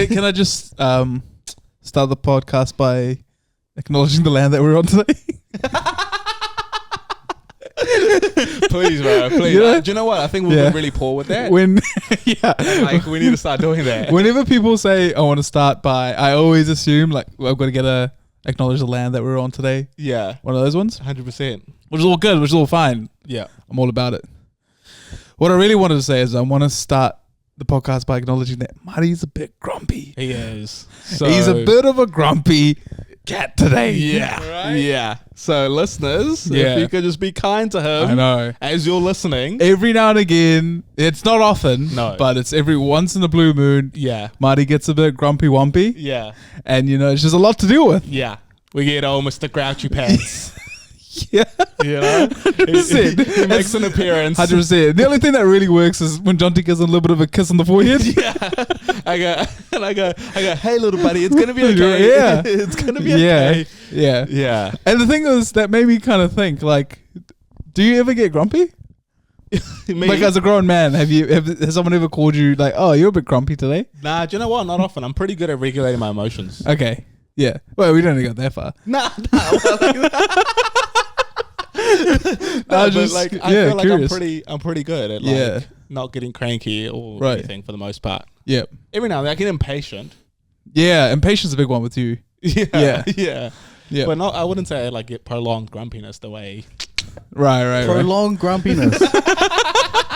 Can I just start the podcast by acknowledging the land that we're on today? Please, bro. Please. Yeah. Do you know what? I think we've been really poor with that. We need to start doing that. Whenever people say I want to start by, I always assume like I've got to get a acknowledge the land that we're on today. Yeah. One of those ones. 100%. Which is all good. Which is all fine. Yeah. I'm all about it. What I really wanted to say is I want to start the podcast by acknowledging that Marty's a bit grumpy. He is. He's a bit of a grumpy cat today. Yeah. Right? Yeah. So listeners, if you could just be kind to him. I know. As you're listening. Every now and again, it's not often, but it's every once in a blue moon. Yeah. Marty gets a bit grumpy wumpy. Yeah. And it's just a lot to deal with. Yeah. We get Mr. Grouchy Pants. Yeah. 100%. He makes an appearance. 100%. The only thing that really works is when Jonty gives him a little bit of a kiss on the forehead. Yeah. I go, hey little buddy, it's gonna be okay. Yeah. It's gonna be okay. Yeah. Yeah. And the thing is that made me kind of think, like, do you ever get grumpy? Like as a grown man, has someone ever called you like, oh, you're a bit grumpy today? Nah, do you know what? Not often. I'm pretty good at regulating my emotions. Okay. Yeah. Well, we don't go that far. Nah. I feel like I'm pretty good at not getting cranky or anything for the most part. Yeah. Every now and then I get impatient. Yeah, impatience is a big one with you. Yeah. But not. I wouldn't say I like get prolonged grumpiness the way. Right. Prolonged grumpiness.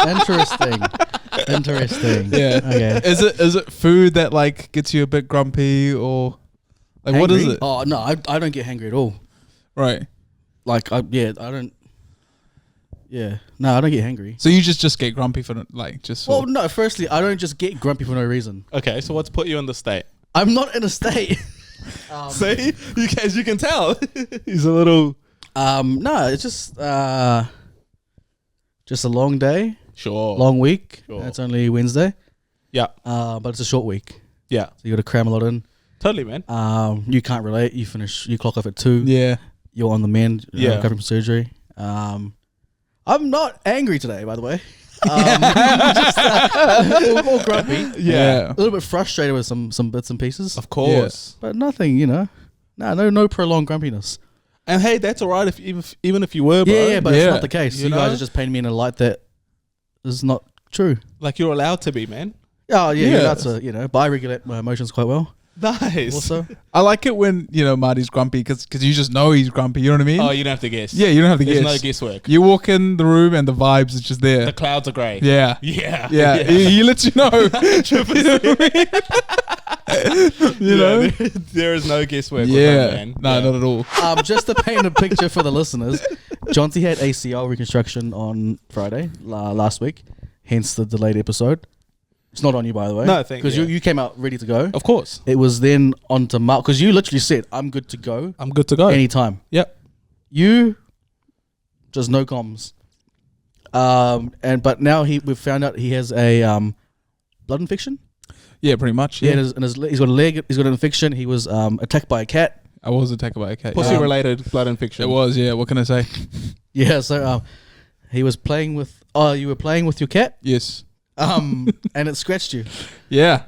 Interesting. Yeah. Okay. Is it food that like gets you a bit grumpy or like hangry? What is it? Oh no, I don't get hangry at all. Right. Like I don't. Yeah. No, I don't get hangry. So you just get grumpy for like just. Well, no. Firstly, I don't just get grumpy for no reason. Okay, so what's put you in the state? I'm not in a state. See, as you can tell, he's a little. No, it's just a long day. Sure. Long week. Sure. It's only Wednesday. Yeah. But it's a short week. Yeah. So you got to cram a lot in. Totally, man. You can't relate. You clock off at 2. Yeah. You're on the mend. Yeah. Recovering from surgery. I'm not angry today, by the way. Just more grumpy. Yeah. A little bit frustrated with some bits and pieces. Of course. But nothing, no prolonged grumpiness. And hey, that's all right even if you were, bro. Yeah, but it's not the case. You know? guys are just painting me in a light that is not true. Like you're allowed to be, man. Oh, yeah. That's but I regulate my emotions quite well. Nice. Also, I like it when Marty's grumpy because you just know he's grumpy. You know what I mean? Oh, you don't have to guess. Yeah, you don't have to guess. There's no guesswork. You walk in the room and the vibes is just there. The clouds are grey. Yeah. Yeah. He lets you know. You know? There is no guesswork. With Yeah. him, man. No, not at all. just to paint a picture for the listeners, Jonty had ACL reconstruction on Friday last week, hence the delayed episode. It's not on you, by the way. No, thank you. Because you came out ready to go. Of course. It was then on to Mark, because you literally said, I'm good to go. I'm good to go. Anytime. Yep. You, just no comms. But now we've found out he has a blood infection. Yeah, pretty much. Yeah. Yeah. He's got a leg, he's got an infection. He was attacked by a cat. I was attacked by a cat. Pussy-related blood infection. It was, yeah. What can I say? Yeah, so he was playing with... Oh, you were playing with your cat? Yes. And it scratched you. Yeah.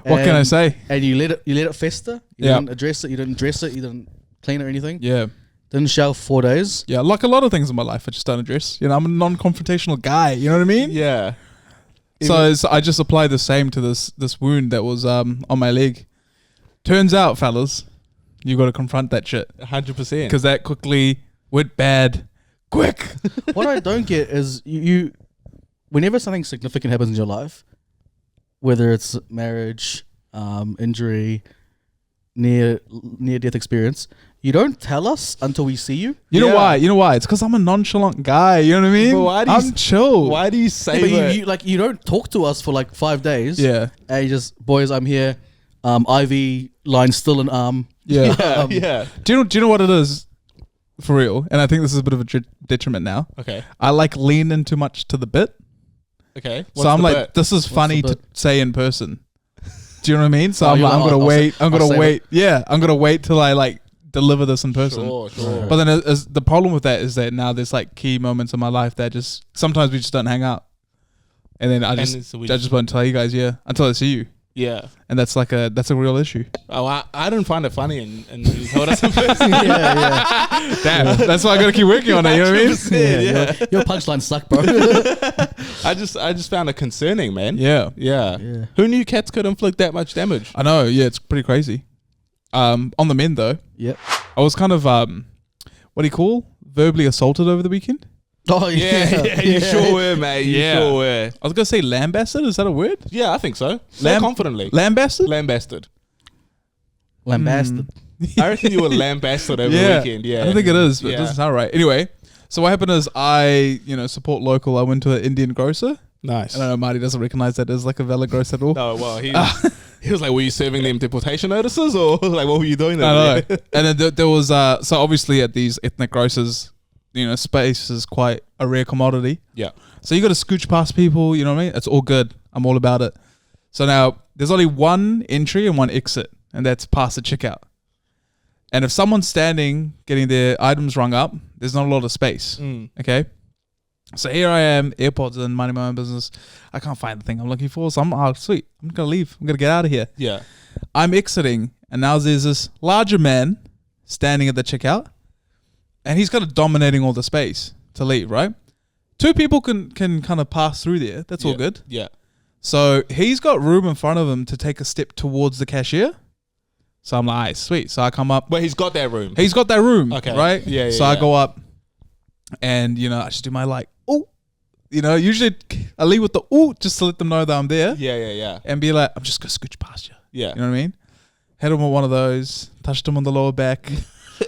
What can I say? And you let it fester. You Yeah. didn't address it. You didn't dress it. You didn't clean it or anything. Yeah. Didn't shower for 4 days. Yeah, like a lot of things in my life, I just don't address. I'm a non-confrontational guy. You know what I mean? Yeah. So I just applied the same to this wound that was on my leg. Turns out, fellas, you got to confront that shit 100%. because that quickly went bad, quick. What I don't get is you whenever something significant happens in your life, whether it's marriage, injury, near death experience, you don't tell us until we see you. You know why? It's because I'm a nonchalant guy. You know what I mean? But I'm chill. Why do you say that? You don't talk to us for like 5 days. Yeah. And you just, boys, I'm here. IV line still an arm. Yeah. Yeah. Do you know what it is? For real. And I think this is a bit of a detriment now. Okay. I like lean in too much to the bit. Okay. So I'm like, this is funny to say in person. Do you know what I mean? So I'm gonna wait. I'm gonna wait. Yeah, I'm gonna wait till I like deliver this in person. Sure. But then the problem with that is that now there's like key moments in my life that just sometimes we just don't hang out, and then I just won't tell you guys. Yeah, until I see you. Yeah. And that's a real issue. Oh, I didn't find it funny, and you told us in person. yeah. Damn, that's why I got to keep working on it. You know what I mean? Yeah. Your punchline suck, bro. I just found it concerning, man. Yeah. Who knew cats could inflict that much damage? I know. Yeah, it's pretty crazy. On the men though, Yep. I was kind of what do you call verbally assaulted over the weekend? Oh Yeah, you sure were, mate. You sure were. I was gonna say lambasted. Is that a word? Yeah, I think so. Say confidently. Lambasted. Lambasted. Lambasted. I reckon you were lambasted over the weekend. Yeah, I don't think it is, but it doesn't sound right. Anyway, so what happened is I support local. I went to an Indian grocer. Nice. And I know Marty doesn't recognize that as like a valid grocer at all. No, well, he was like, were you serving them deportation notices or like what were you doing there? I know. And then there was so obviously at these ethnic grocers, space is quite a rare commodity. Yeah. So you got to scooch past people, you know what I mean? It's all good. I'm all about it. So now there's only one entry and one exit, and that's past the checkout. And if someone's standing getting their items rung up, there's not a lot of space. Okay. So here I am, AirPods in, minding my own business. I can't find the thing I'm looking for. So sweet. I'm going to leave. I'm going to get out of here. Yeah. I'm exiting, and now there's this larger man standing at the checkout. And he's kind of dominating all the space to leave, right? Two people can kind of pass through there. That's all good. Yeah. So he's got room in front of him to take a step towards the cashier. So I'm like, sweet. So I come up. But he's got that room. He's got that room, okay. Right? Yeah, So I go up and, I just do my ooh. Usually I leave with the ooh just to let them know that I'm there. Yeah. And be like, I'm just going to scooch past you. Yeah. You know what I mean? Hit him with one of those, touched him on the lower back.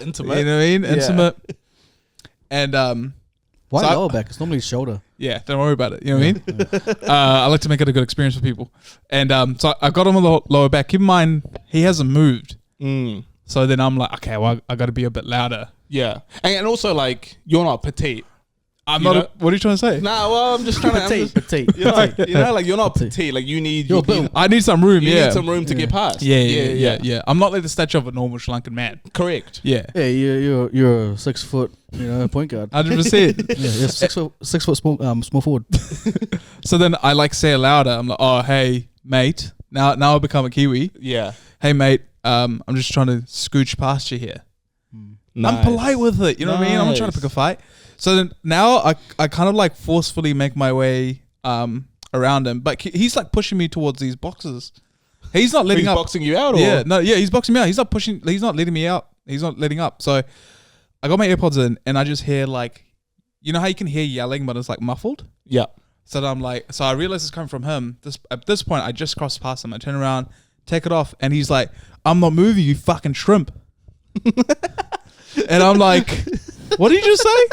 Intimate. You know what I mean? Intimate. And why so lower back? It's normally shoulder. yeah, don't worry about it. You know what I mean? I like to make it a good experience for people. And so I got him on the lower back. Keep in mind, he hasn't moved. So then I'm like, okay, well, I got to be a bit louder. Yeah. And also, like, you're not petite. I'm not. What are you trying to say? Nah, well, I'm just trying to. Petite. You're like you're not petite. Like you need. I need some room. You need some room to get past. Yeah. I'm not like the stature of a normal Sri Lankan man. Correct. Yeah. Yeah, you're a 6 foot, point guard. 100%. Yeah, you're 6 foot small forward. So then I like say it louder. I'm like, oh hey mate. Now I become a Kiwi. Yeah. Hey mate. I'm just trying to scooch past you here. Nice. I'm polite with it. You know what I mean? I'm not trying to pick a fight. So then now I kind of like forcefully make my way around him, but he's like pushing me towards these boxes. He's not letting up. He's boxing you out, or he's boxing me out. He's not pushing. He's not letting me out. He's not letting up. So I got my AirPods in, and I just hear like, you know how you can hear yelling, but it's like muffled. Yeah. So then I'm like, so I realize it's coming from him. At this point, I just crossed past him. I turn around, take it off, and he's like, "I'm not moving, you fucking shrimp." And I'm like, what did you just say?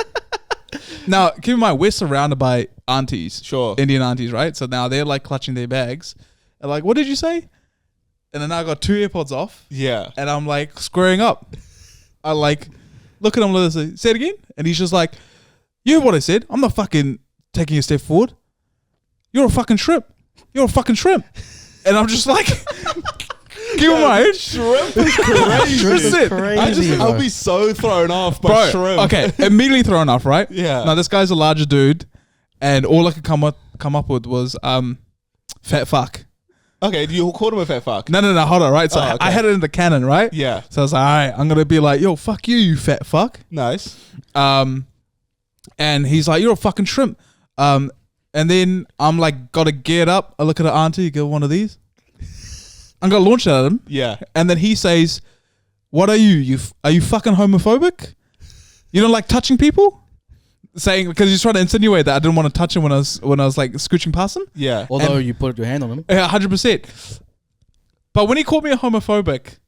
Now, keep in mind, we're surrounded by aunties. Sure. Indian aunties, right? So now they're like clutching their bags. And like, what did you say? And then I got 2 AirPods off. Yeah. And I'm like squaring up. I like look at him and say it again. And he's just like, you heard what I said. I'm not fucking taking a step forward. You're a fucking shrimp. You're a fucking shrimp. And I'm just like... Keep in mind, shrimp is crazy. I'll be so thrown off by shrimp. Okay, immediately thrown off, right? Yeah. Now this guy's a larger dude, and all I could come up with was fat fuck. Okay, you called him a fat fuck? No, hold on, right? So okay. I had it in the canon, right? Yeah. So I was like, all right, I'm gonna be like, yo, fuck you, you fat fuck. Nice. And he's like, you're a fucking shrimp. And then I'm like, gotta get up. I look at the auntie, get one of these. I'm gonna launch it at him. Yeah. And then he says, what are you? Are you fucking homophobic? You don't like touching people? Saying, because he's trying to insinuate that I didn't want to touch him when I was like scooching past him. Yeah. Although you put your hand on him. Yeah, 100%. But when he called me a homophobic,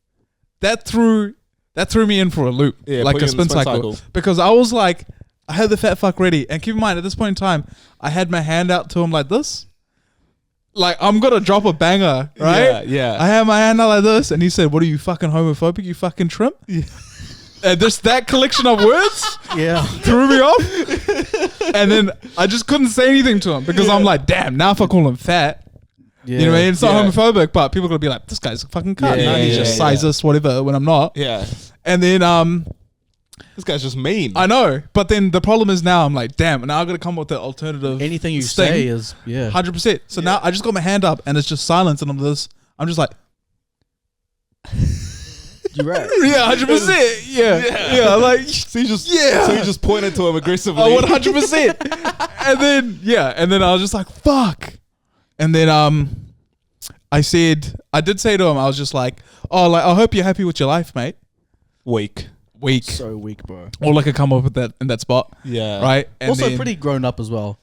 that threw me in for a loop. Yeah, like a spin cycle. Because I was like, I had the fat fuck ready. And keep in mind, at this point in time, I had my hand out to him like this. Like, I'm going to drop a banger, right? Yeah. I had my hand out like this, and he said, what are you, fucking homophobic, you fucking shrimp? Yeah. And just that collection of words threw me off. And then I just couldn't say anything to him because I'm like, damn, now if I call him fat, you know what I mean? It's not homophobic, but people are going to be like, this guy's a fucking cunt. He's just sizes, whatever, when I'm not. Yeah. And then... this guy's just mean. I know, but then the problem is now I'm like, damn, now I'm gonna come up with the alternative. Anything you say is 100%. So now I just got my hand up and it's just silence, and I'm just like, You're right. yeah, 100%. Yeah. Like, so you just pointed to him aggressively. Oh, 100%. And then I was just like, fuck. And then I did say to him, I was just like, oh, like, I hope you're happy with your life, mate. Weak. So weak, bro. Or like I come up with that in that spot. Yeah. Right. And also then, pretty grown up as well.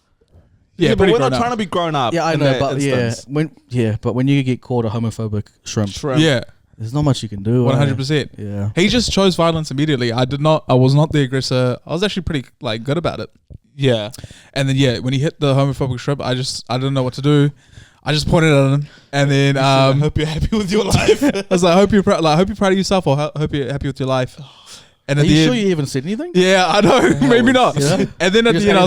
Yeah, but we're not trying to be grown up. Yeah, I know, but but when you get called a homophobic shrimp, yeah, there's not much you can do. 100%. Yeah. He just chose violence immediately. I was not the aggressor. I was actually pretty like good about it. Yeah. And then when he hit the homophobic shrimp, I didn't know what to do. I just pointed at him, and then I hope you're happy with your life. I was like, I hope you're proud of yourself, or hope you're happy with your life. And Are you sure you even said anything? Yeah, I know. Maybe not. Yeah. And then at the end,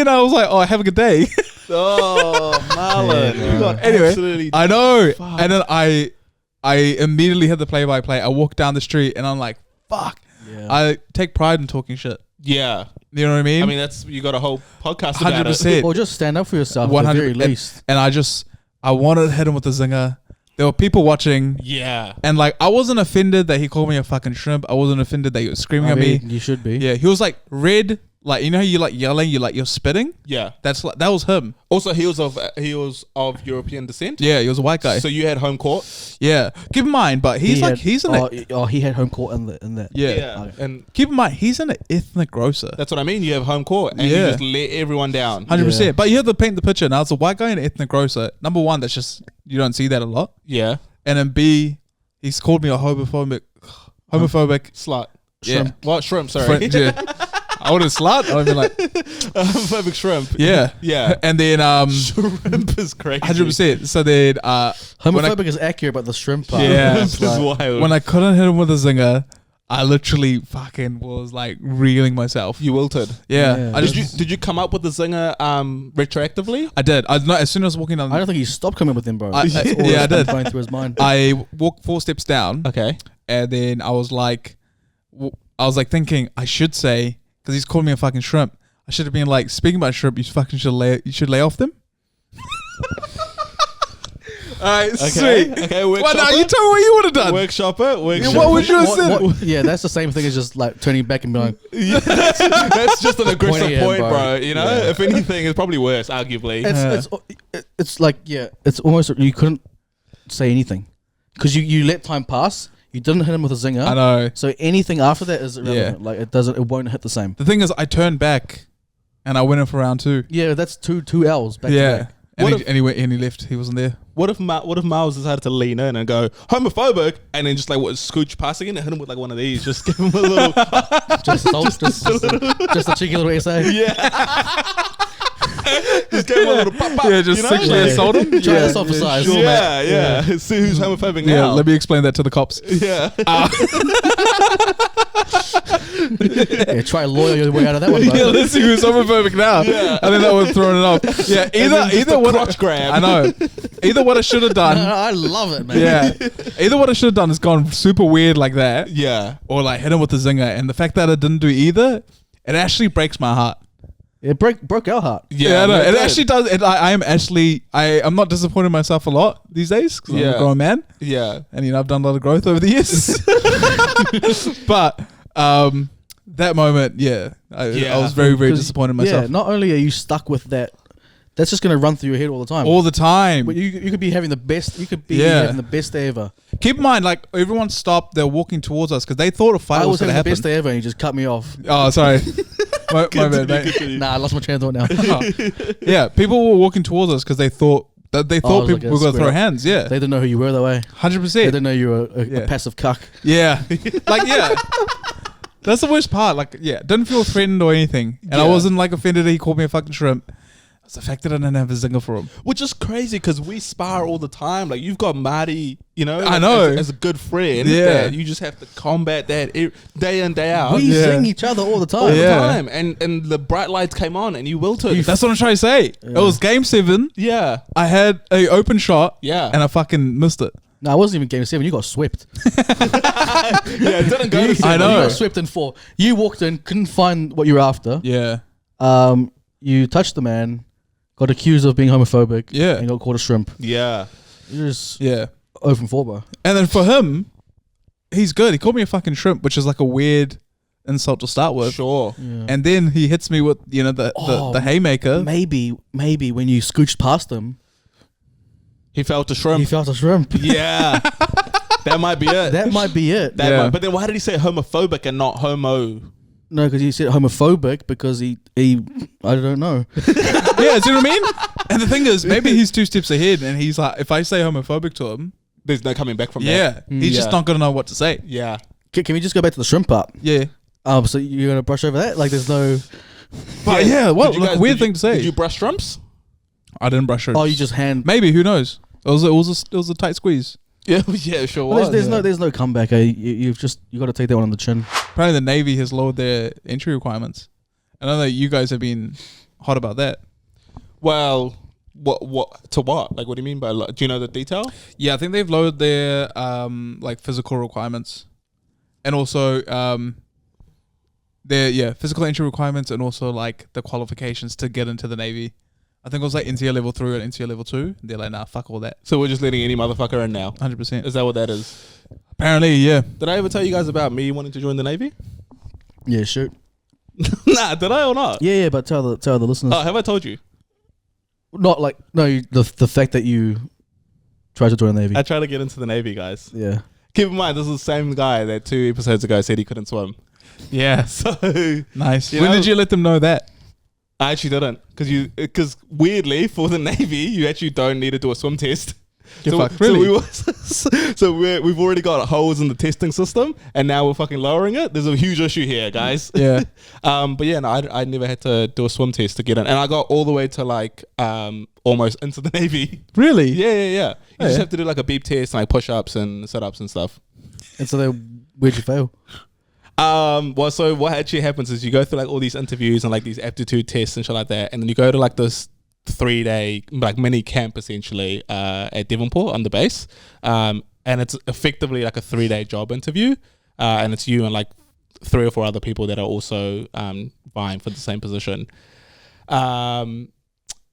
I was like, oh, have a good day. Oh, Marlan, you got absolutely. I know. Fuck. And then I immediately hit the play-by-play. I walked down the street, and I'm like, fuck. Yeah. I take pride in talking shit. Yeah. You know what I mean? I mean, you got a whole podcast about 100%. it. Or just stand up for yourself at the very least. And I wanted to hit him with a zinger. There were people watching. Yeah. And like, I wasn't offended that he called me a fucking shrimp. I wasn't offended that he was screaming at me. You should be. Yeah. He was like red. Like, you know how you like yelling, you're spitting? Yeah. That was him. Also, he was of European descent. Yeah, he was a white guy. So you had home court. Yeah. Keep in mind, but he's in it. Oh, he had home court in that. Yeah. And keep in mind, he's in an ethnic grocer. that's what I mean. You have home court and you just let everyone down. 100%. Yeah. But you have to paint the picture. Now, it's a white guy in an ethnic grocer. Number one, that's just, you don't see that a lot. Yeah. And then B, he's called me a homophobic. Slut. Yeah. Shrimp. What? Shrimp, sorry. Yeah. I would have slut. I would have been like, homophobic shrimp. yeah. Yeah. And then, shrimp is crazy. 100%. So then, homophobic is accurate, but the shrimp part. Yeah. is like, wild. when I couldn't hit him with a zinger, I literally fucking was like reeling myself. You wilted. Yeah. Yeah. Did you come up with the zinger retroactively? I did. As soon as I was walking down, I don't think he stopped coming with him, bro. I did. Going through his mind. I walked 4 steps down. Okay. And then I was like thinking I should say, because he's called me a fucking shrimp, I should have been like, speaking about shrimp, you fucking should lay off them. Alright, sweet. Okay, well, now you tell me what you would have done. Workshop it. What would you have said? Yeah, that's the same thing as just like turning back and being like, that's just an aggressive Pointing point, at him, bro. You know, Yeah. if anything, it's probably worse, arguably. it's like, yeah, it's almost, you couldn't say anything because you let time pass. You didn't hit him with a zinger. I know. So anything after that is irrelevant. Like it won't hit the same. The thing is, I turned back and I went in for round 2. Yeah, that's two L's back to back. And he left. He wasn't there. What if Miles decided to lean in and go homophobic and then just like scooch past again and hit him with like one of these, just give him a little, just a cheeky little essay. yeah. Just give him a little pop. Yeah, just sexually assault him. Try this off for size. Sure, yeah. See who's homophobic Yeah, now. let me explain that to the cops. Yeah. Yeah, try lawyer your way out of that one, bro. Yeah, let's see who's homophobic now. Yeah. I think that would throw it off. Yeah, either what crotch grab. I know. Either what I should have done. I love it, man. Yeah. Either what I should have done is gone super weird like that, Yeah. or like hit him with the zinger. And the fact that I didn't do either, it actually breaks my heart. It broke our heart. Yeah, I know. no, It actually does. I'm not disappointed in myself a lot these days because I'm a grown man. Yeah. And I've done a lot of growth over the years. But that moment, I was very, very disappointed in myself. Yeah, not only are you stuck with that, that's just gonna run through your head all the time. All the time. But you could be having the best. You could be having the best day ever. Keep in mind, like, everyone stopped. They're walking towards us because they thought a fight I was was going to having the happen. best day ever, and you just cut me off. Oh, sorry. my bad, mate. Nah, I lost my train of thought now. Yeah, people were walking towards us because they thought people like were going to throw hands. Yeah, They didn't know who you were that way. 100%. They didn't know you were a passive cuck. Yeah. Like, yeah. That's the worst part. Like, yeah, didn't feel threatened or anything. And I wasn't like offended that he called me a fucking shrimp. It's the fact that I didn't have a zinger for him. Which is crazy because we spar all the time. Like, you've got Marty, I know. as a good friend. Yeah. that you just have to combat that day in, day out. We sing each other all the time. all the Yeah. time. And the bright lights came on and you wilted. That's what I'm trying to say. It was game 7. Yeah. I had a open shot. Yeah. And I fucking missed it. No, it wasn't even game 7. You got swept. Yeah, it didn't go to I seven. know. You got swept in 4. You walked in, couldn't find what you were after. Yeah. You touched the man, got accused of being homophobic. Yeah. And got called a shrimp. Yeah. You're just 0 from 4, bro. And then for him, he's good. He called me a fucking shrimp, which is like a weird insult to start with. Sure. Yeah. And then he hits me with, the haymaker. Maybe when you scooched past him, he felt a shrimp. He felt a shrimp. Yeah. That might be it. That might be it. But then why did he say homophobic and not homo? No, because he said homophobic because he I don't know. Yeah, see what I mean? And the thing is, maybe he's 2 steps ahead and he's like, if I say homophobic to him, there's no coming back from that. Yeah. He's just not going to know what to say. Yeah. Can we just go back to the shrimp part? Yeah. So you're going to brush over that? Like there's no... But weird thing to say. Did you brush shrimps? I didn't brush shrimps. Oh, you just hand... Maybe, who knows? It was a tight squeeze. Yeah, sure was. There's no comeback. You got to take that one on the chin. Apparently the Navy has lowered their entry requirements. I know that you guys have been hot about that. Well, what to what? Like, what do you mean by? Do you know the detail? Yeah, I think they've lowered their like physical requirements, and also their physical entry requirements, and also like the qualifications to get into the Navy. I think it was like NCA level 3 and NCA level 2. They're like, nah, fuck all that. So we're just letting any motherfucker in now. 100%. Is that what that is? Apparently, yeah. Did I ever tell you guys about me wanting to join the Navy? Yeah, shoot. Nah, did I or not? Yeah, but tell the listeners. Oh, have I told you? Not like the fact that you tried to join the Navy. I tried to get into the Navy, guys. Yeah. Keep in mind, this is the same guy that 2 episodes ago said he couldn't swim. Yeah. So nice. When did you let them know that? I actually didn't, because weirdly for the Navy you actually don't need to do a swim test. Really? So we've already got holes in the testing system, and now we're fucking lowering it. There's a huge issue here, guys. Yeah. But yeah, no, I never had to do a swim test to get in, and I got all the way to like almost into the Navy. Really? Yeah. You just have to do like a beep test, and like push-ups and sit-ups and stuff. And so where'd you fail? Well, so what actually happens is you go through like all these interviews and like these aptitude tests and shit like that, and then you go to like this 3-day like mini camp essentially at Devonport on the base, and it's effectively like a 3-day job interview, and it's you and like 3 or 4 other people that are also vying for the same position.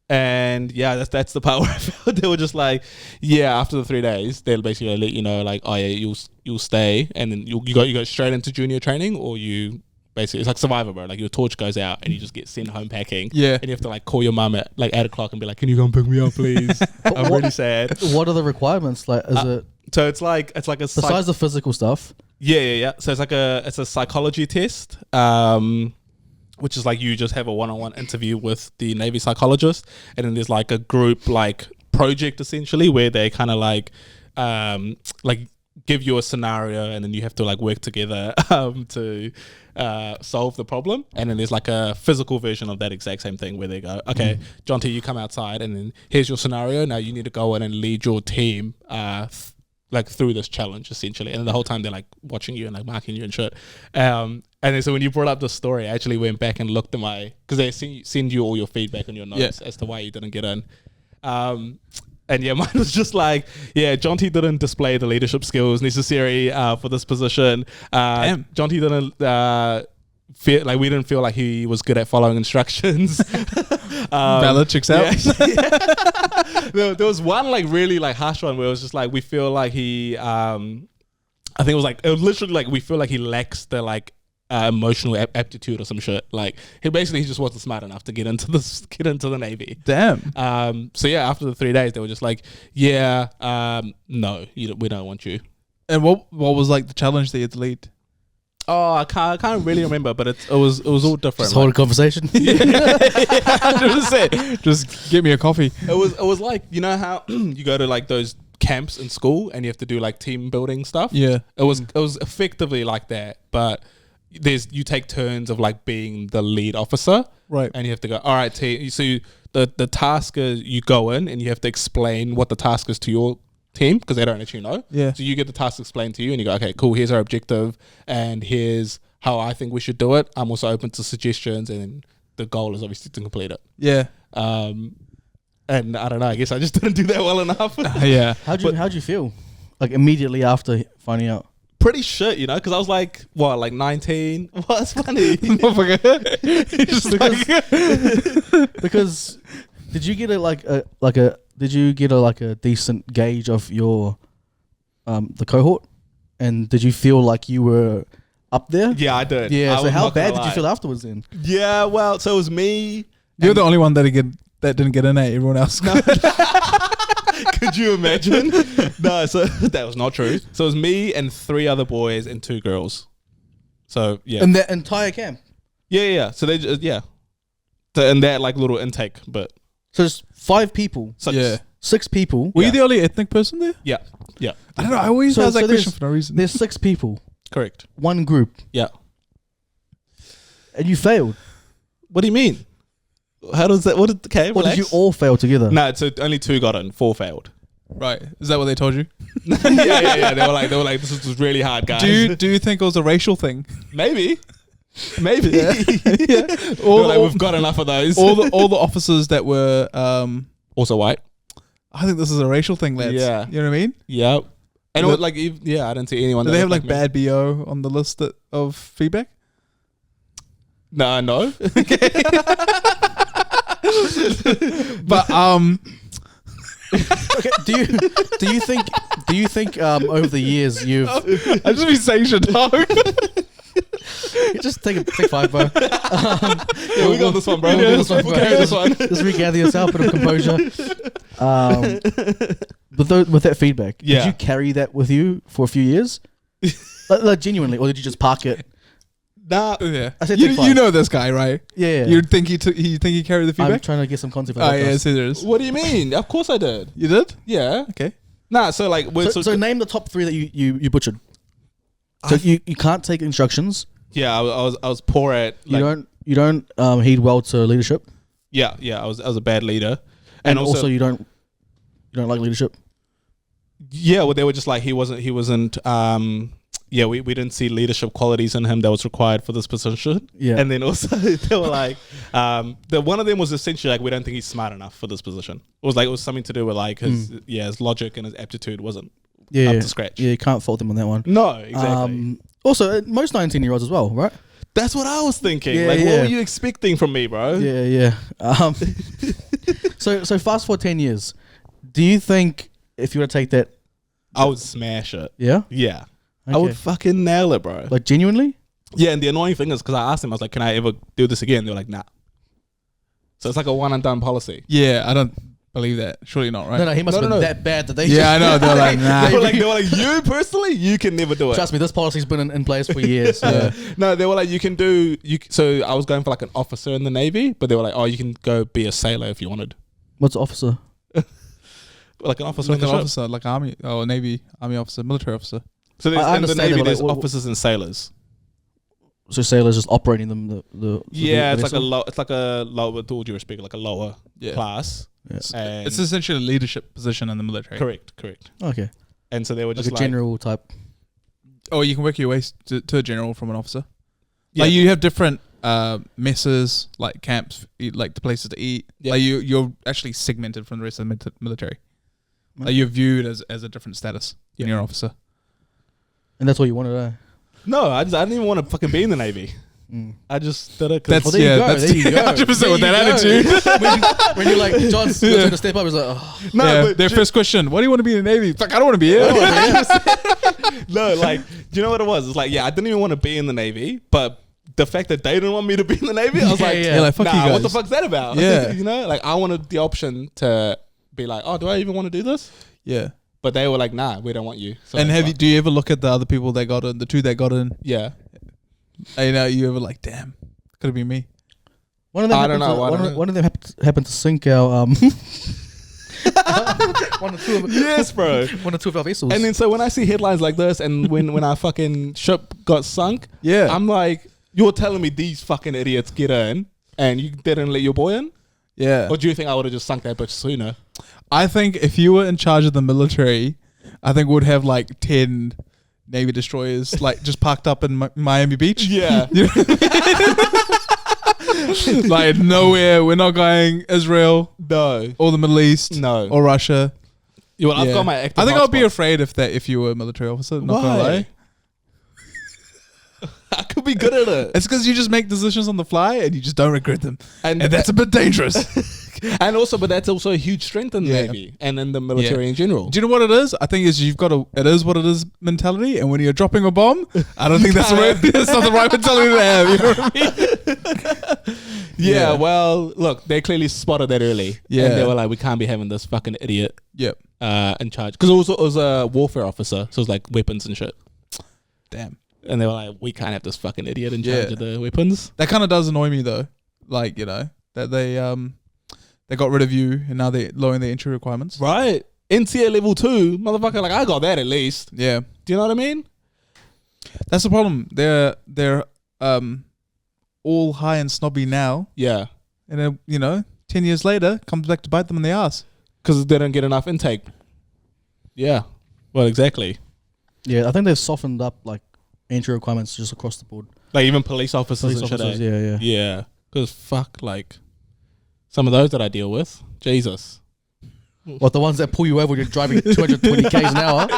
And yeah, that's the part where I felt they were just like, yeah, after the 3 days, they'll basically let you know, like, oh yeah, you'll stay, and then you go straight into junior training, or you basically, it's like Survivor, bro. Like your torch goes out, and you just get sent home packing. Yeah, and you have to like call your mum at like 8 o'clock and be like, can you come pick me up, please? I'm really sad. What are the requirements? Like, is it? So it's like a besides the physical stuff. Yeah. So it's a psychology test. Which is like you just have a one-on-one interview with the Navy psychologist, and then there's like a group like project essentially where they kind of like give you a scenario, and then you have to like work together to solve the problem. And then there's like a physical version of that exact same thing where they go, okay, John T, you come outside, and then here's your scenario. Now you need to go in and lead your team like through this challenge essentially, and the whole time they're like watching you and like marking you and shit. And then so when you brought up the story, I actually went back and looked at because they send you all your feedback on your notes as to why you didn't get in. And yeah, mine was just like, yeah, John T didn't display the leadership skills necessary for this position. John T didn't we didn't feel like he was good at following instructions. Valid, checks out. Yeah. There was one like really like harsh one where it was just like, we feel like he I think it was literally like, we feel like he lacks the like emotional aptitude or some shit. Like he just wasn't smart enough to get into the Navy. Damn. So yeah, after the 3 days, they were just like, yeah, no, we don't want you. And what was like the challenge that you had to lead? Oh, I can't really remember, but it was all different. Just hold a conversation. 100%. Just get me a coffee. It was like, you know how you go to like those camps in school and you have to do like team building stuff. Yeah, it was effectively like that, but you take turns of like being the lead officer, right? And you have to go, all right, team. So the task is you go in and you have to explain what the task is to your team because they don't actually know. Yeah. So you get the task explained to you and you go, okay, cool. Here's our objective and here's how I think we should do it. I'm also open to suggestions, and the goal is obviously to complete it. Yeah. And I don't know. I guess I just didn't do that well enough. Yeah. How'd you feel? Like immediately after finding out? Pretty shit, you know, because I was like, what, like 19? What's funny? Because did you get a did you get a decent gauge of your the cohort, and did you feel like you were up there? Yeah, I did. Yeah. I So was how not gonna bad did you lie. feel afterwards then? Yeah, well, so it was me. You're the only one that didn't get an A. Everyone else. Could you imagine? No, so that was not true. So it was me and 3 other boys and 2 girls. So yeah, In that entire camp. yeah. So they just, So in that like little intake, but So it's 5 people, 6. Yeah. 6 people. Were you the only ethnic person there? Yeah. I don't know. I always So- ask that so question there's- for no reason. There's 6 people, Correct. 1 group, Yeah. and you failed. What do you mean? How does that? Okay, Or did you all fail together? No, so only 2 got in, 4 failed. Right. Is that what they told you? yeah. They were like, this is really hard, guys. Do you think it was a racial thing? Maybe. Yeah. They were like, we've got enough of those. all the officers that were Also white. I think this is a racial thing, lads. Yeah. You know what I mean? Yep. And it The- was like, I didn't see anyone. Do that they have looked like me. bad BO on the list of feedback? No. But Okay. Do you think over the years you've I just be saying shit, dog. just take 5, bro. Yeah, we got this one, bro. We'll Yeah, do this one, we'll bro. carry this one. Just regather yourself, bit of composure. With that feedback, Yeah. did you carry that with you for a few years? like genuinely, or did you just park it? Nah. Yeah. I said you, take 5. you know this guy, right? Yeah. You think he carried the I'm feedback? trying to get some concept. Oh yeah, serious. What do you mean? Of course I did. You did? Yeah. Okay. Nah, so like... So name the top 3 that you butchered. So you can't take instructions. yeah, I was poor at... Like, You don't heed well to leadership, Yeah, I was a bad leader. and also you don't like leadership. Yeah, well, they were just like, he wasn't we didn't see leadership qualities in him that was required for this position. Yeah. And then also they were like, one of them was essentially like, we don't think he's smart enough for this position. It was something to do with like his logic and his aptitude wasn't up to scratch. Yeah, you can't fault them on that one. No, exactly. Also, most 19-year-olds as well, right? That's what I was thinking. Yeah, like, yeah. what were you expecting from me, bro? Yeah. So fast forward 10 years. Do you think if you were to take that, I would smash it. yeah, Yeah. I Okay. would fucking nail it, bro. like genuinely? Yeah, and the annoying thing is because I asked them, I was like, can I ever do this again? They were like, nah. So it's like a one and done policy. Yeah, I don't believe that. Surely not, right? No, he must have been no. that bad that they. Yeah, I know. They're like, nah. They were like, you personally, you can never do it. Trust me, this policy's been in place for years. So. No, they were like, so I was going for like an officer in the Navy, but they were like, oh, you can go be a sailor if you wanted. What's officer? Like an officer Like in an the ship. officer, like Army or Navy officer, military officer. So there's, I in the understand Navy, that, but there's like, what- officers and sailors. So sailors just operating them. Yeah, it's like vessel? it's like a lower, with all due respect, like a lower class. Yeah. And It's essentially a leadership position in the military. correct. Okay, And so they were like just a general type. Oh, you can work your way to a general from an officer. Yeah. Like you have different messes, like camps, like the places to eat. Yeah. Like you're actually segmented from the rest of the military. Like you're viewed as a different status when you're an officer. And that's what you wanted, eh? No, I didn't even want to fucking be in the Navy. I just did it. 'cause- That's Well, there you go. that's There you go. 100% with There that you go. attitude. when you're like, John's going to step up, he's like, oh. no, Yeah, but their first question: why do you want to be in the Navy? It's like I don't want to be here. no, like, do you know what it was? It's like, yeah, I didn't even want to be in the Navy, but the fact that they didn't want me to be in the Navy, I was Yeah, like, yeah. You're like, fuck nah, you what the guys. fuck's that about? Yeah. You know, like I wanted the option to be like, oh, do I even want to do this? Yeah. But they were like, nah, we don't want you. So And it's like, do you ever look at the other people that got in, the 2 that got in? yeah. And you ever like, damn, could have been me. One of them I don't happened know, to- I don't one of them happened to sink our one or two of Yes, bro. one or two of our vessels. And then so when I see headlines like this, and when our fucking ship got sunk, Yeah. I'm like, you're telling me these fucking idiots get in, and you didn't let your boy in? Yeah. Or do you think I would have just sunk that bitch sooner? I think if you were in charge of the military, I think we'd have like 10 Navy destroyers like just parked up in Miami Beach. Yeah. Like nowhere. We're not going Israel No. or the Middle East No. or Russia. Yeah, well, I've Yeah. got my active I think I'd be hotspot. afraid if you were a military officer. Not Why? gonna lie. I could be good at it. It's because you just make decisions on the fly and you just don't regret them. And And that's a bit dangerous. And also, but that's also a huge strength in the Yeah. Navy and in the military Yeah. in general. Do you know what it is? I think is you've got a it is what it is mentality, and when you're dropping a bomb, I don't think that's that's not the right mentality to have. You know what I mean? Yeah, well, look, they clearly spotted that early. Yeah. And they were like, we can't be having this fucking idiot Yep. in charge. Because it was a warfare officer, so it was like weapons and shit. Damn. And they were like, we can't have this fucking idiot in Yeah. charge of the weapons. That kind of does annoy me though. Like, you know, that they got rid of you and now they're lowering the entry requirements. Right. NCA level 2, motherfucker, like, I got that at least. Yeah. Do you know what I mean? That's the problem. They're all high and snobby now, Yeah. and then, you know, 10 years later comes back to bite them in the ass. Because they don't get enough intake. Yeah. Well, exactly. Yeah, I think they've softened up like entry requirements just across the board. Like even police officers Police and shit. officers, eh? yeah. Yeah. Because fuck, like, some of those that I deal with, Jesus. What, the ones that pull you over when you're driving 220 k's an hour?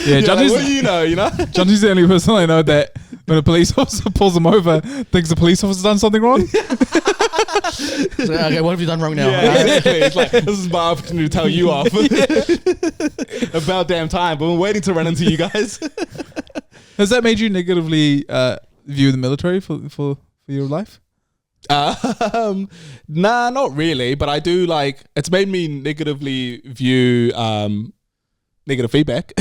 Yeah, Like, Johnny's, what do you know, you know? Johnny's the only person I know that when a police officer pulls him over, thinks the police officer's done something wrong. So, okay, what have you done wrong now? Yeah, exactly. It's like, this is my opportunity to tell you off. About damn time, but we're waiting to run into you guys. Has that made you negatively view the military for your life? Nah, not really, but I do like, it's made me negatively view negative feedback.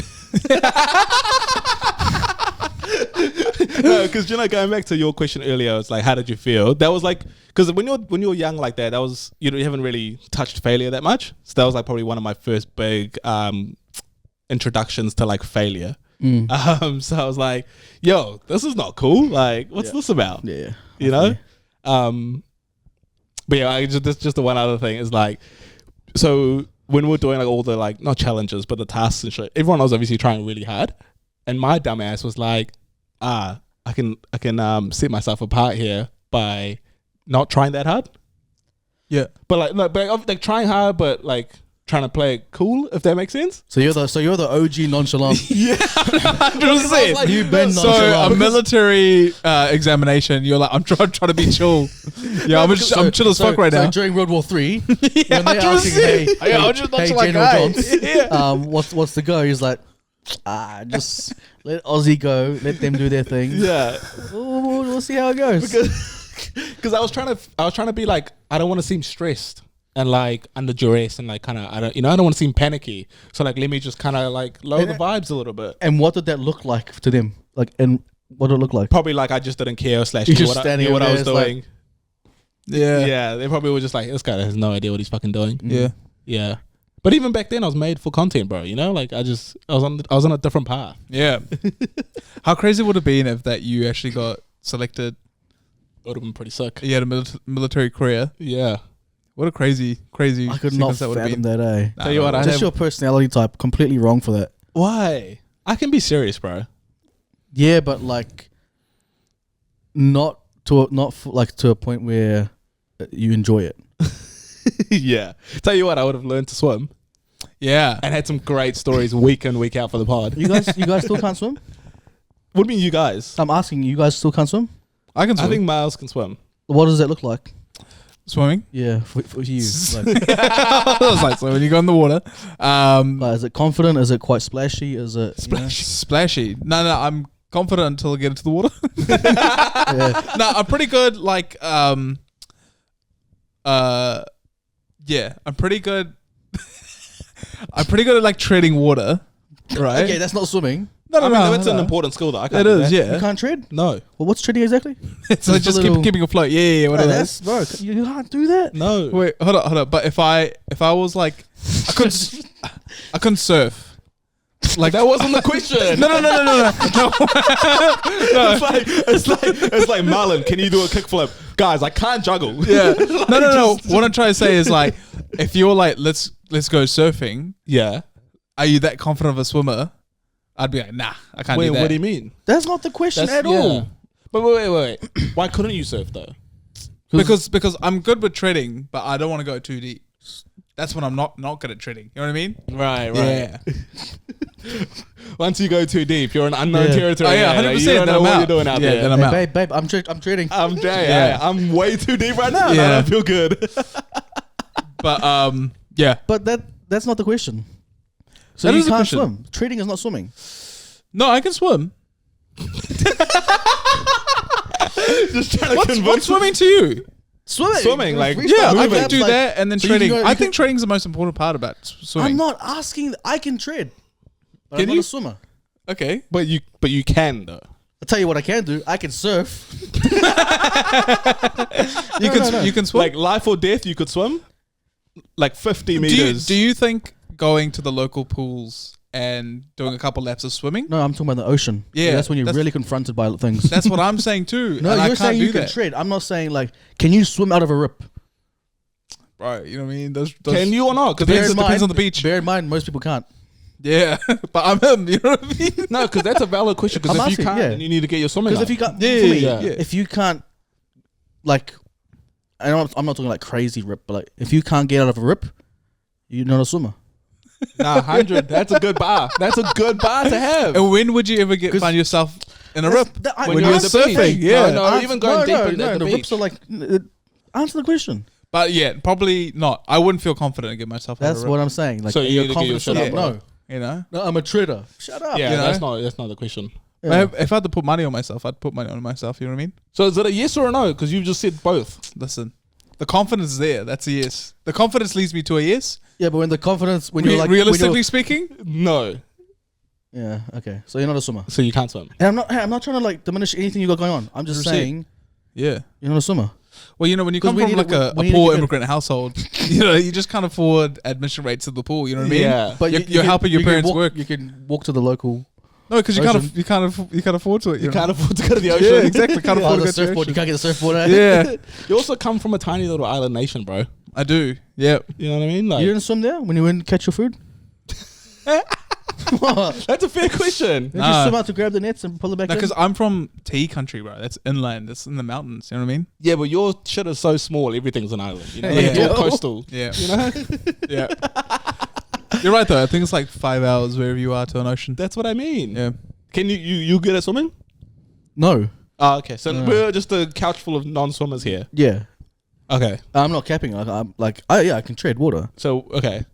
No, because you know, going back to your question earlier, it's like, how did you feel? That was like, because when you're young like that, that was, you haven't really touched failure that much. So that was like probably one of my first big introductions to like failure. So I was like, yo, this is not cool. Like, what's this about? Yeah. You know? But yeah, just the one other thing is like, so when we're doing like all the like, not challenges, but the tasks and shit, everyone was obviously trying really hard. And my dumb ass was like, I can set myself apart here by not trying that hard. Yeah. But like trying hard, but like trying to play it cool, if that makes sense. So you're the OG nonchalant. Yeah, 100%. You've been So a nonchalant. military examination, you're like, I'm trying to be chill. Yeah, I'm chill as fuck right now. So during World War III, when Yeah, they're asking, hey, 100%. Yeah, I'm just hey nonchalant General guy. Johns, Yeah. what's the go? He's like, just let Aussie go, let them do their thing. Yeah. We'll see how it goes. Because I was trying to be like, I don't want to seem stressed and like under duress and like kind of, I don't want to seem panicky. So like, let me just kind of like lower the vibes a little bit. And what did that look like to them? Like, and what did it look like? Probably like I just didn't care slash You're knew just what standing knew what over I was there, it's doing. Yeah. They probably were just like, this guy has no idea what he's fucking doing. Yeah. Yeah. But even back then, I was made for content, bro. You know, like I was on a different path. Yeah. How crazy would it have been if that you actually got selected? It would have been pretty sick. You had a military career. Yeah. What a crazy I could not sequence that would have fathom been. that, eh? Tell you what, I Just have. your personality type, completely wrong for that. Why? I can be serious, bro. Yeah, but like, not to a point where you enjoy it. Yeah. Tell you what, I would have learned to swim Yeah. and had some great stories week in, week out for the pod. You guys still can't swim? What do you mean, you guys? I'm asking, you guys still can't swim? I can swim. I think Miles can swim. What does that look like? Swimming. Yeah, for you. Like, I was like, so when you go in the water, is it confident? Is it quite splashy? Is it splashy. No, I'm confident until I get into the water. Yeah. No, I'm pretty good. Like, yeah, I'm pretty good. I'm pretty good at like treading water, right? Okay, that's not swimming. No, I mean, that's an important skill though. I can't It do is, that. You yeah. can't tread? No. Well, what's treading exactly? So just keeping afloat. Yeah, whatever. That's bro. You can't do that. No. Wait, hold up. But if I was like, I couldn't surf. Like that wasn't the question. No. It's like Marlan, can you do a kickflip? Guys, I can't juggle. Yeah. No. What I'm trying to say is like, if you're like, let's go surfing. Yeah. Are you that confident of a swimmer? I'd be like, nah, I can't Wait, do that. what do you mean? That's not the question at yeah. all. But wait. Why couldn't you surf though? Because I'm good with treading, but I don't want to go too deep. That's when I'm not good at treading. You know what I mean? Right. Yeah. Once you go too deep, you're in unknown territory. Oh yeah, 100%. You don't know what you're doing out there. Then I'm out. Babe, I'm treading. I'm Jay. Yeah. I'm way too deep right now. Yeah. I don't feel good. But yeah. But that's not the question. So That you is the can't question. swim. Treading is not swimming. No, I can swim. Just trying to What's swimming to you? Swimming, like- Yeah, I Moving. can do that and then So you can treading. go- I you think treading is the most important part about swimming. I'm not asking. I can tread. But Can I'm not you? a swimmer. Okay. But you can though. I'll tell you what I can do. I can surf. You can swim. Like life or death, you could swim. Like 50 meters. Do you think going to the local pools and doing a couple laps of swimming? No, I'm talking about the ocean. Yeah, That's when you're that's- really confronted by things. That's what I'm saying too. No, and I you're can't saying do you can that. tread. I'm not saying like, can you swim out of a rip? Right, you know what I mean? Those Can you or not? Because Depends- depends on the beach. Bear in mind, most people can't. Yeah, but I'm him. You know what I mean? no, because that's a valid question. Because I'm if you asking, can't, yeah. then you need to get your swimming. Because if up. you can't, Yeah, for me, yeah, yeah. if you can't, like, I know I'm not talking like crazy rip, but like, if you can't get out of a rip, you're not a swimmer. Nah, 100. That's a good bar. That's a good bar to have. And when would you ever 'Cause find yourself in a rip? When you're you're at the surfing, beach. yeah. No, even going deep in the the rips beach. are like, answer the question. But yeah, probably not. I wouldn't feel confident to get myself. That's out of a what rip, I'm saying. Like, So you you're need to get your confident shit swimmer. up, No, you know. no, I'm a trader. Shut up. Yeah, You know? that's not the question. Yeah. If I had to put money on myself, I'd put money on myself. You know what I mean? So is it a yes or a no? Because you just said both. Listen, the confidence is there. That's a yes. The confidence leads me to a yes. Yeah, but when the confidence, when you're like, Realistically speaking, No. yeah, okay. So you're not a swimmer. So you can't swim. And I'm not trying to like diminish anything you got going on. I'm just Receipt. saying yeah. you're not a swimmer. Well, you know, when you 'Cause come we from need like to- a we need to poor get- immigrant household, you know, you just can't afford admission rates to the pool. You know what I mean? Yeah. But You're you can- helping your you can parents walk, work. You can walk to the local. No, because you Ocean. can't afford to it. You know? can't afford to go to the ocean. Yeah, exactly. Can't Oh, afford to the go to the surfboard. You ocean. can't get the surfboard. Eh? Yeah, You also come from a tiny little island nation, bro. I do. Yeah. You know what I mean? Like, You didn't swim there when you went to catch your food. What? that's a fair question. Did you Nah. swim out to grab the nets and pull it back No, in? because I'm from tea country, bro. That's inland. That's in the mountains. You know what I mean? Yeah, but your shit is so small. Everything's an island. You know, Yeah. like it's all Yeah. coastal. Yeah. You know, Yeah. You're right though. I think it's like 5 hours wherever you are to an ocean. that's what I mean. Yeah. Can you good at swimming? No. Oh, okay. So No. we're just a couch full of non-swimmers here. Yeah. Okay. I'm not capping. I'm like, oh yeah, I can tread water. So okay.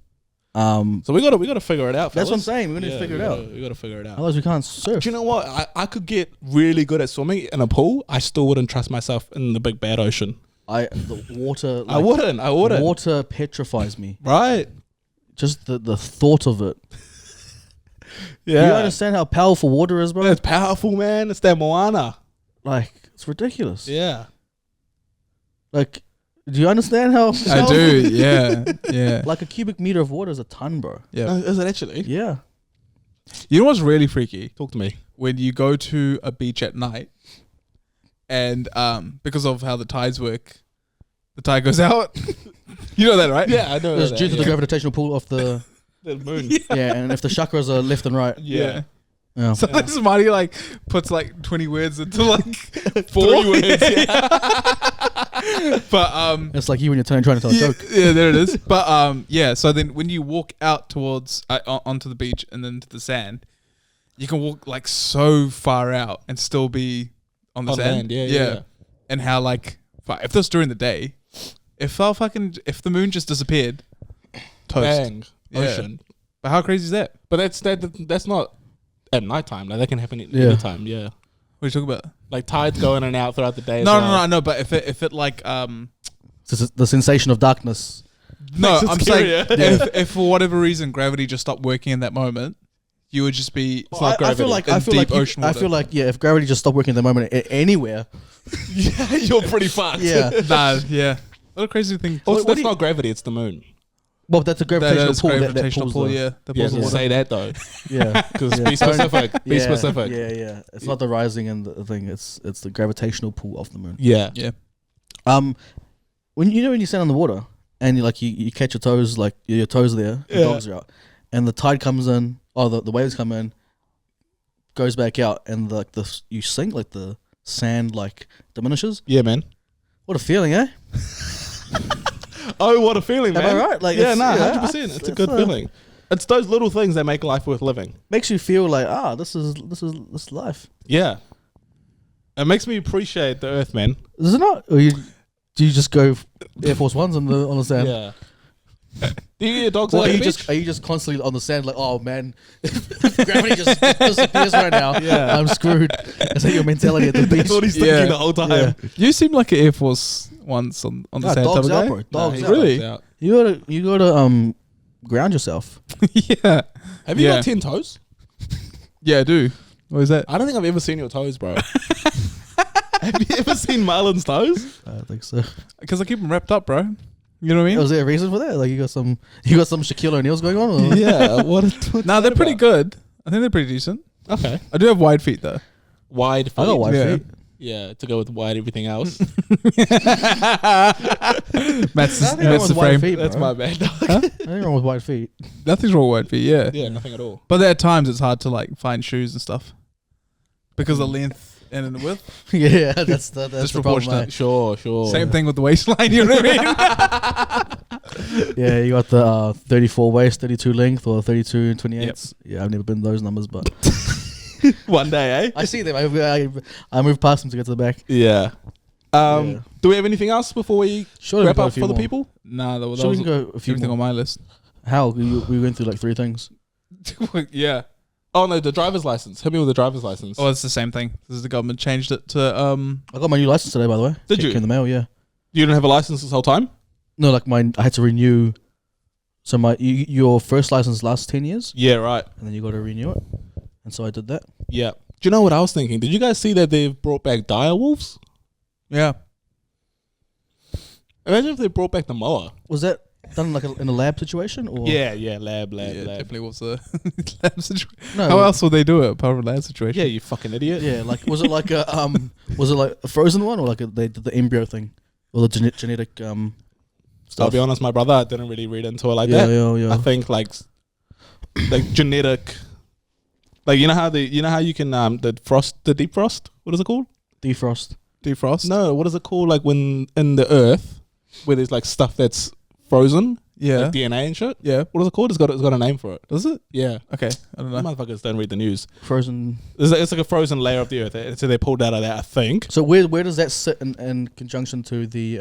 So So we gotta figure it out. that's what I'm fellas. saying. We need to figure it out. We gotta figure it out. Otherwise, we can't surf. Do you know what? I could get really good at swimming in a pool. I still wouldn't trust myself in the big bad ocean. The water. I wouldn't. Water petrifies me. Right. Just the thought of it. Yeah. You understand how powerful water is, bro? It's powerful, man. It's that Moana. Like, it's ridiculous. Yeah. Like, do you understand how? I do. Yeah. Yeah. Like a cubic meter of water is a ton, bro. Yeah. Is it actually? Yeah. You know what's really freaky? Talk to me. When you go to a beach at night and because of how the tides work, the tide goes out. You know that, right? Yeah, I know. It's that, due to the yeah. gravitational pull of the. The moon. Yeah, and if the chakras are left and right. Yeah. Yeah. So this Marty like puts like 20 words into like 4 3 words. But It's like you when you're trying to tell a yeah, joke. yeah, there it is. But yeah. So then when you walk out towards onto the beach and then to the sand, you can walk like so far out and still be on the On sand. land, yeah. And how like if this during the day, if the moon just disappeared, toast. Bang. Yeah. Ocean. But how crazy is that? But that's not at nighttime. Like that can happen at Yeah. any time. Yeah. What are you talking about? Like tides go in and out throughout the day. as No, well. no, no, no. But if it like The sensation of darkness. no, Makes it I'm saying scarier. if for whatever reason gravity just stopped working in that moment, you would just be It's not I feel gravity. like In I feel deep like ocean I water. feel like if gravity just stopped working at the moment anywhere. Yeah, you're pretty fucked. Yeah. nah, yeah. What a crazy thing. Also, What that's do you- not gravity. It's the moon. Well, that's a That gravitational is pull. gravitational that pull, pulls yeah. That Yeah, pulls the just water. say that though. Yeah. Because Yeah. be specific. Be Yeah, specific. Yeah, yeah. It's not the rising and the thing. It's the gravitational pull of the moon. Yeah. Yeah. When you stand on the water and you catch your toes, like your toes are there, the Yeah. dogs are out, and the tide comes in, the waves come in, goes back out, and you sink, like the sand like diminishes. Yeah, man. What a feeling, eh? Oh, what a feeling, Am man. I right? Like, yeah, it's- nah, yeah, 100%. It's a it's good feeling. It's those little things that make life worth living. Makes you feel like this is life. Yeah. It makes me appreciate the earth, man. Is it not? Or do you just go Air Force Ones on the sand? Yeah. Do you get your dogs Or out are on you the beach? just constantly on the sand like, oh man, if gravity just disappears right now, Yeah. I'm screwed. Is that your mentality at the beach? That's what he's Yeah. thinking the whole time. Yeah. You seem like an Air Force once on the Nah, sand type dogs of out, guy. bro. Dogs he's out. Really? dogs out. You gotta ground yourself. Yeah. Have you Yeah. got 10 toes? Yeah, I do. What is that? I don't think I've ever seen your toes, bro. Have you ever seen Marlan's toes? I don't think so. Because I keep them wrapped up, bro. You know what I mean? Was there a reason for that? Like you got some Shaquille O'Neal's going on? Or? Yeah. What's Nah, they're that pretty about? good. I think they're pretty decent. Okay. I do have wide feet though. Wide feet. I got wide Yeah. feet. Yeah, to go with wide everything else. Matt's Nothing wrong the with wide frame. feet, That's bro. my bad, dog. Nothing wrong with wide feet. Nothing's wrong with wide feet. Yeah. Yeah, nothing at all. But there are times it's hard to like find shoes and stuff because of length and the width. Yeah, that's the problem. Disproportionate. Mate. Sure. Same thing with the waistline. You know what I mean? Yeah, you got the 34 waist, 32 length, or 32 and 28. Yeah, I've never been those numbers, but One day, eh? I see them. I move past them to get to the back. Yeah. Yeah. Do we have anything else before we Sure, wrap up for the people? Nah, that was Sure, we can go a few everything more. on my list. How we went through like 3 things. Yeah. Oh no, the driver's license. Hit me with the driver's license. Oh, it's the same thing. This is the government changed it to I got my new license today, by the way. Did Came you? in the mail? Yeah. You didn't have a license this whole time? No, like mine. I had to renew. So your first license lasts 10 years, Yeah, right. and then you got to renew it. And so I did that. Yeah. Do you know what I was thinking? Did you guys see that they've brought back dire wolves? yeah. Imagine if they brought back the mower. Was that done like in a lab situation or? Yeah, lab. Definitely was a lab situation. No. How else would they do it apart from a lab situation? Yeah, you fucking idiot. Yeah, like was it like a was it like a frozen one or like they did the embryo thing or the genetic I'll stuff? be honest, my brother, I didn't really read into it like Yeah, that. yeah. I think like genetic, like you know how you can the deep frost. What is it called? Defrost. Defrost? No, what is it called? Like when in the earth where there's like stuff that's frozen, Yeah. like DNA and shit. Yeah. What is it called? It's got a name for it. Does it? Yeah, Okay. I don't know. motherfuckers don't read the news. Frozen. It's like a frozen layer of the earth, and so they pulled out of that. I think. So where does that sit in conjunction to the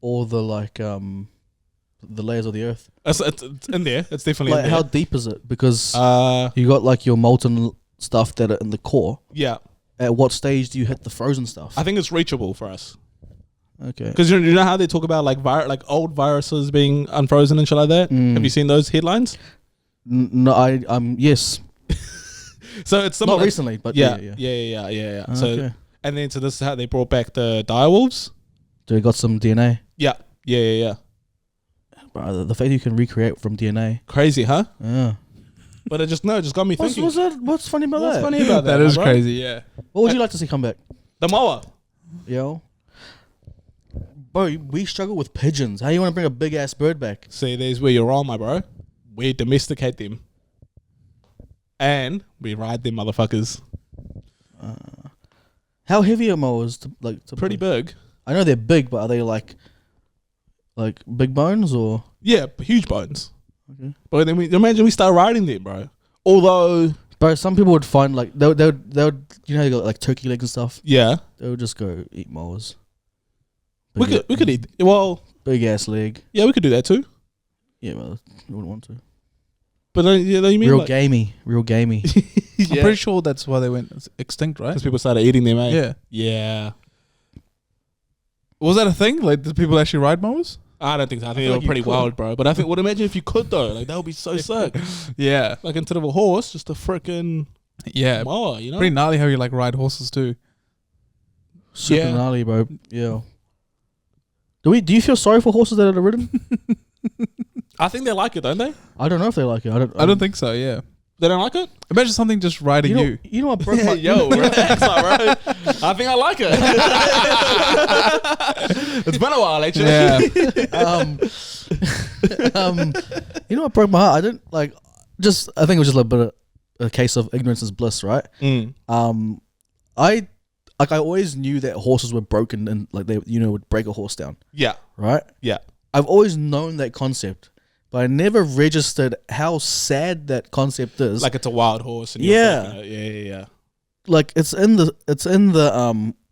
all the like the layers of the earth? It's in there. It's definitely Like in how there. deep is it? Because Uh, you got like your molten stuff that are in the core. yeah, At what stage do you hit the frozen stuff? I think it's reachable for us. Okay. Because you know how they talk about like old viruses being unfrozen and shit like that. Mm. Have you seen those headlines? No, yes, So it's similar. not recently, but yeah. So Okay. and then so this is how they brought back the direwolves. So you got some DNA. Yeah. Bro, the fact you can recreate from DNA. Crazy, huh? Yeah. But it just got me thinking. What's funny about What's that? funny about that? That is bro? crazy. Yeah. What would you like to see come back? The mower. Yo. Bro, we struggle with pigeons. How you want to bring a big ass bird back? See, there's where you're wrong, my bro. We domesticate them, and we ride them motherfuckers. How heavy are mowers? To Pretty big. I know they're big, but are they like big bones or? Yeah, huge bones. Okay. But then imagine we start riding them, bro. Although, Bro, some people would find like they would you know, you got like turkey legs and stuff. yeah, They would just go eat mowers. we could eat. Well, Big ass leg. yeah, we could do that too. Yeah, well, you wouldn't want to. But then, you mean Real like, gamey. I'm pretty sure that's why they went extinct, right? because people started eating them, eh? Yeah. Yeah. Was that a thing? Like, did people actually ride mowers? I don't think so. I think feel they like were you pretty could. wild, bro. But I think, imagine if you could though. Like that would be so sick. Yeah. Like instead of a horse, just a freaking Yeah. mower. You know? Pretty gnarly how you like ride horses too. Super Yeah. gnarly, bro. Yeah. Do you feel sorry for horses that are ridden? I think they like it, don't they? I don't know if they like it. I don't think so. Yeah. They don't like it. Imagine something just riding you. You know what broke my Yo, relax, bro. I think I like it. It's been a while, actually. Yeah. You know what broke my heart? I didn't like. I think it was just a bit of a case of ignorance is bliss, right? Mm. I always knew that horses were broken and like they would break a horse down, Yeah. right? Yeah. I've always known that concept, but I never registered how sad that concept is. Like it's a wild horse. And Yeah. you're breaking it. Yeah. Like it's in the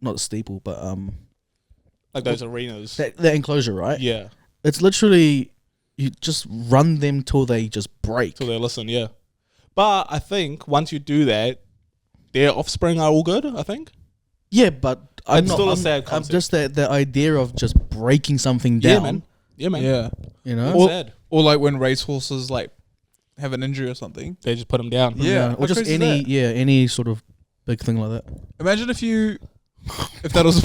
not the steeple, but Like those arenas. that enclosure, right? Yeah. It's literally you just run them till they just break. So they listen, yeah. But I think once you do that, their offspring are all good, I think. Yeah, but It's still a sad I'm concept. just the idea of just breaking something Yeah, down. man. Yeah, man. Yeah. You know, It's sad. Or like when racehorses like have an injury or something. They just put them down. Yeah. or just any sort of big thing like that. Imagine if that was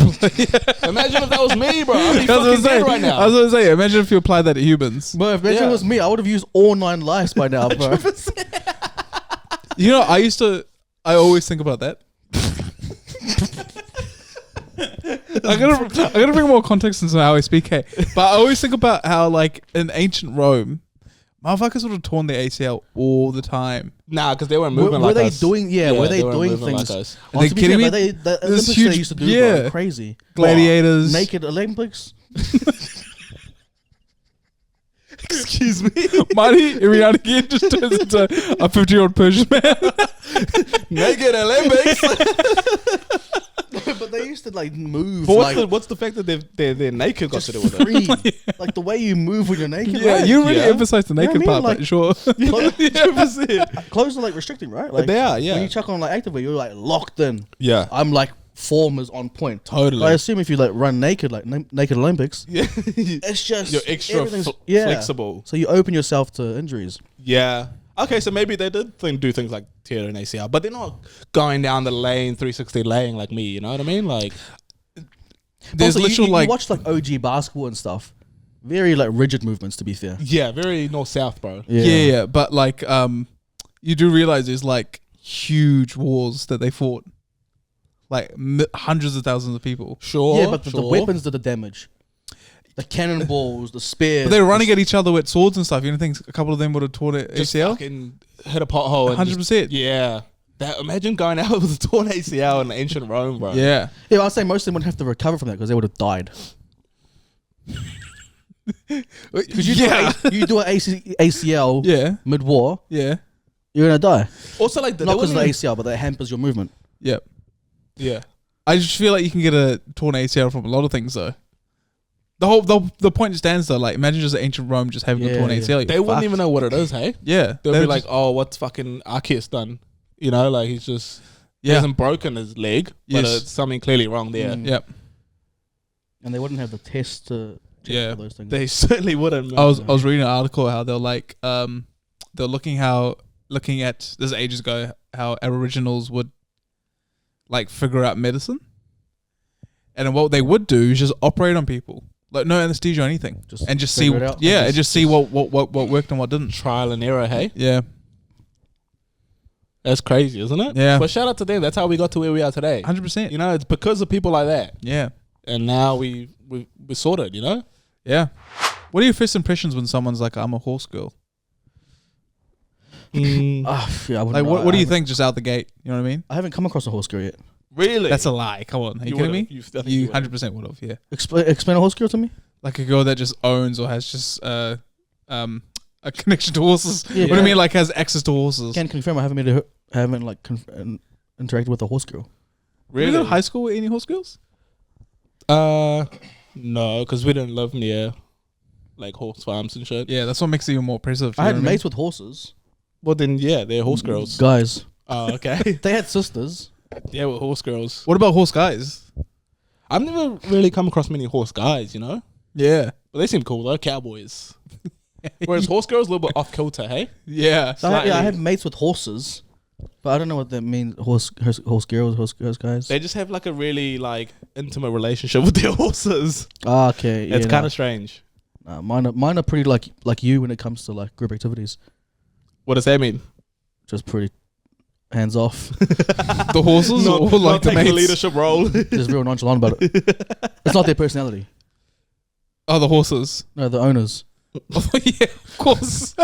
Imagine if that was me, bro. I'd be I was gonna fucking say, dead right now. I was gonna say, imagine if you applied that to humans. But if Yeah. it was me, I would have used all 9 lives by now, bro. You know, I always think about that. I gotta bring more context into how I speak, hey. But I always think about how, like, in ancient Rome, motherfuckers would have torn their ACL all the time. Nah, because they weren't Were moving like they us. doing? Yeah, were they weren't doing moving things? like us. Oh, Are they to be kidding fair, me? but the This Olympics huge- they used to do, yeah. bro, crazy. Gladiators. Naked Olympics. Excuse me. Marty, every now and again, just turns into a 50-year-old Persian man. Naked Olympics. But they used to like move. But like, what's the fact that they're naked got to do with it? free. Like the way you move when you're naked. Yeah, right? you really Yeah. emphasize the You know naked what I mean? part, Like- but sure. Clothes are like restricting, right? Like They are, yeah. When you chuck on like activewear, you're like locked in. Yeah. I'm like form is on point. Totally. But I assume if you like run naked, like naked Olympics, Yeah. it's just You're extra everything's- flexible. So you open yourself to injuries. Yeah. Okay, so maybe they did do things like tear an ACL, but they're not going down the lane, 360 laying like me, you know what I mean? Like, There's Also, literal you like watch like OG basketball and stuff. Very like rigid movements, to be fair. yeah, very north-south, bro. yeah, but like you do realize there's like huge wars that they fought, like hundreds of thousands of people. Sure. Yeah, but the weapons did the damage. The cannonballs, the spears. But they were running at each other with swords and stuff. You don't think a couple of them would have torn it just ACL? fucking hit a pothole. and 100%. Yeah. That, imagine going out with a torn ACL in ancient Rome, bro. Yeah. Yeah, I'd say most of them would have to recover from that because they would have died. Because you do an ACL Yeah. mid-war, Yeah. you're gonna die. Also, like, Not because of the ACL, but that hampers your movement. Yeah. Yeah. I just feel like you can get a torn ACL from a lot of things though. The point stands though. Like imagine just ancient Rome just having a Yeah, torn yeah. ACL. They wouldn't even know what it is, hey? Yeah. They'll They be would like, just- oh, what's fucking Arceus done? You know, like he yeah. hasn't broken his leg, but Yes. it's something clearly wrong there. Mm. Yep. And they wouldn't have the test to check Yeah. for those things. They certainly wouldn't. I was reading an article how they're like they're looking at this ages ago how Aboriginals would like figure out medicine, and then what they would do is just operate on people like no anesthesia or anything, and just see figure it out. and just see what worked and what didn't. trial and error, hey? Yeah. That's crazy, isn't it? Yeah. But shout out to them. That's how we got to where we are today. 100%. You know, it's because of people like that. Yeah. And now we're sorted, you know? Yeah. What are your first impressions when someone's like, I'm a horse girl? Mm, Yeah, I wouldn't Like, know. what do you I haven't- think just out the gate? You know what I mean? I haven't come across a horse girl yet. really? That's a lie. Come on. Are you kidding me? You 100% would have, yeah. Explain a horse girl to me. Like a girl that just owns or has just a connection to horses. Yeah. What do you mean, like has access to horses? Can confirm I haven't like interacted with a horse girl. Did you go to high school with any horse girls? No, because we didn't live near like horse farms and shit. Yeah, that's what makes it even more impressive. I had mates with horses. Well, then, yeah, they're horse girls. Guys. Oh, okay. They had sisters. Yeah, we're horse girls. What about horse guys? I've never really come across many horse guys, you know? Yeah. But they seem cool, though. Cowboys. Whereas horse girls, a little bit off kilter, hey? Yeah. So I Slightly. have mates with horses, but I don't know what that means. Horse girls, horse guys. They just have like a really like intimate relationship with their horses. Ah, okay. It's kind of strange. mine are pretty like you when it comes to like group activities. What does that mean? Just pretty hands off. The horses or like not the taking a mates? leadership role. Just real nonchalant about it. It's not their personality. Oh, the horses. No, the owners. Oh, yeah, of course. I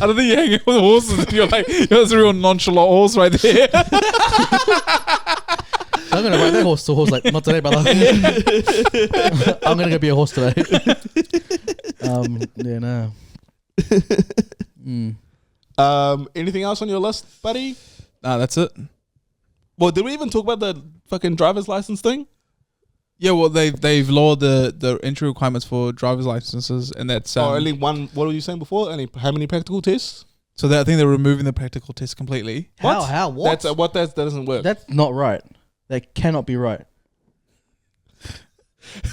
don't think you're hanging out with horses and you're like, there's a real nonchalant horse right there. I'm gonna ride that horse to horse like not today, brother. I'm gonna go be a horse today. Yeah, no. Anything else on your list, buddy? Nah, that's it. Well, did we even talk about the fucking driver's license thing? Yeah, well, they've lowered the entry requirements for driver's licenses, and that's only one. What were you saying before? Only how many practical tests? so that I think they're removing the practical test completely. How? What? That doesn't work. That's not right. That cannot be right.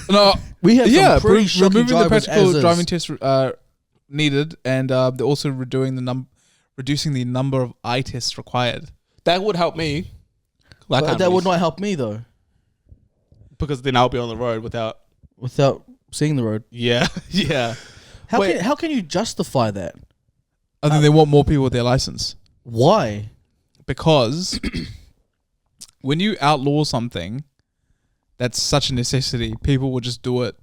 No, We have some pretty shocking removing the drivers practical as is. driving test needed, and they're also reducing the number of eye tests required. That would help me. But that would not help me though, because then I'll be on the road without seeing the road. Yeah. How can you justify that? I think they want more people with their license Why? because when you outlaw something that's such a necessity, people will just do it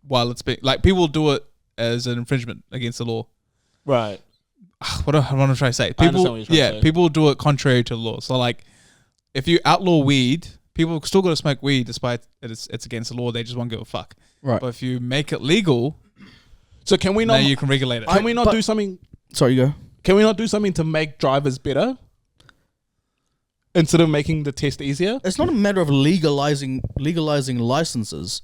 while it's being people will do it as an infringement against the law. Right. What am I trying to say? I understand what you're trying to say. People do it contrary to the law. So like, if you outlaw weed, people still got to smoke weed despite it's against the law. They just won't give a fuck. Right. But if you make it legal, So can we now not? you can regulate it. Can we not do something? Sorry, you go. Can we not do something to make drivers better instead of making the test easier? It's not a matter of legalizing licenses.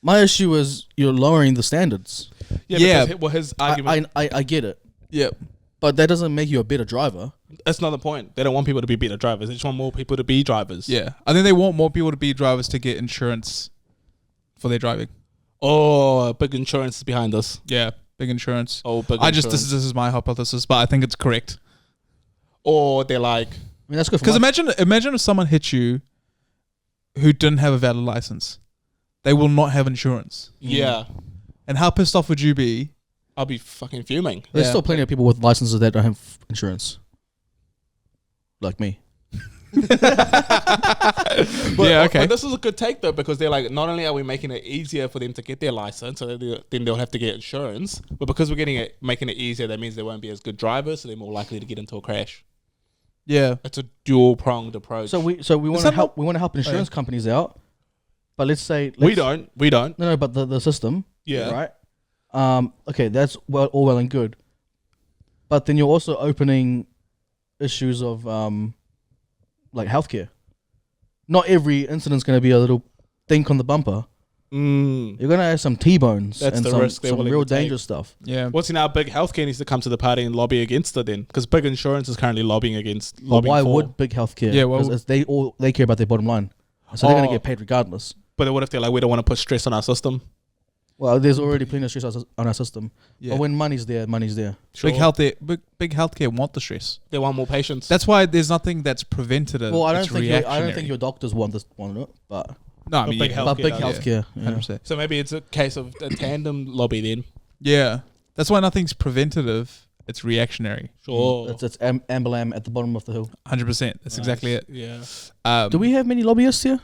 My issue is you're lowering the standards. Yeah. Because his argument. I get it, Yep. but that doesn't make you a better driver. That's not the point. They don't want people to be better drivers. They just want more people to be drivers. Yeah. I think they want more people to be drivers to get insurance for their driving. Oh, big insurance is behind us. Yeah. Big insurance. Oh, big This insurance. is my hypothesis, but I think it's correct. Or they're like, I mean, that's good. Because imagine if someone hit you who didn't have a valid license. They will not have insurance. yeah, And how pissed off would you be? I'll be fucking fuming. There's Yeah. still plenty of people with licenses that don't have insurance, like me. Yeah, okay. But this is a good take though, because they're like, not only are we making it easier for them to get their license, so then they'll have to get insurance, but because we're making it easier, that means they won't be as good drivers, so they're more likely to get into a crash. Yeah. It's a dual pronged approach. So we want to that help. We want to help insurance companies out, but let's say we don't. No, but the system. Yeah. Right. Okay, that's all well and good, but then you're also opening issues of like healthcare. Not every incident's going to be a little dink on the bumper. Mm. You're going to have some T-bones That's and the some risk they're willing real to take. dangerous stuff. Yeah. What's in our big healthcare needs to come to the party and lobby against it then, because big insurance is currently lobbying against. But why for. would big healthcare? Yeah, well- Because they care about their bottom line, so they're going to Oh. get paid regardless. But what if they're like, we don't want to put stress on our system? Well, there's already plenty of stress on our system. Yeah. But when money's there, money's there. Sure. Big healthcare want the stress. They want more patients. That's why there's nothing that's preventative. Well, I it's don't think reactionary. your doctors want it, but No, I But mean, big yeah, health- big does. healthcare. Yeah. 100%. So maybe it's a case of a tandem lobby then. Yeah. That's why nothing's preventative. It's reactionary. Sure. It's Amberlam at the bottom of the hill. 100%. That's exactly it. Yeah. Do Do we have many lobbyists here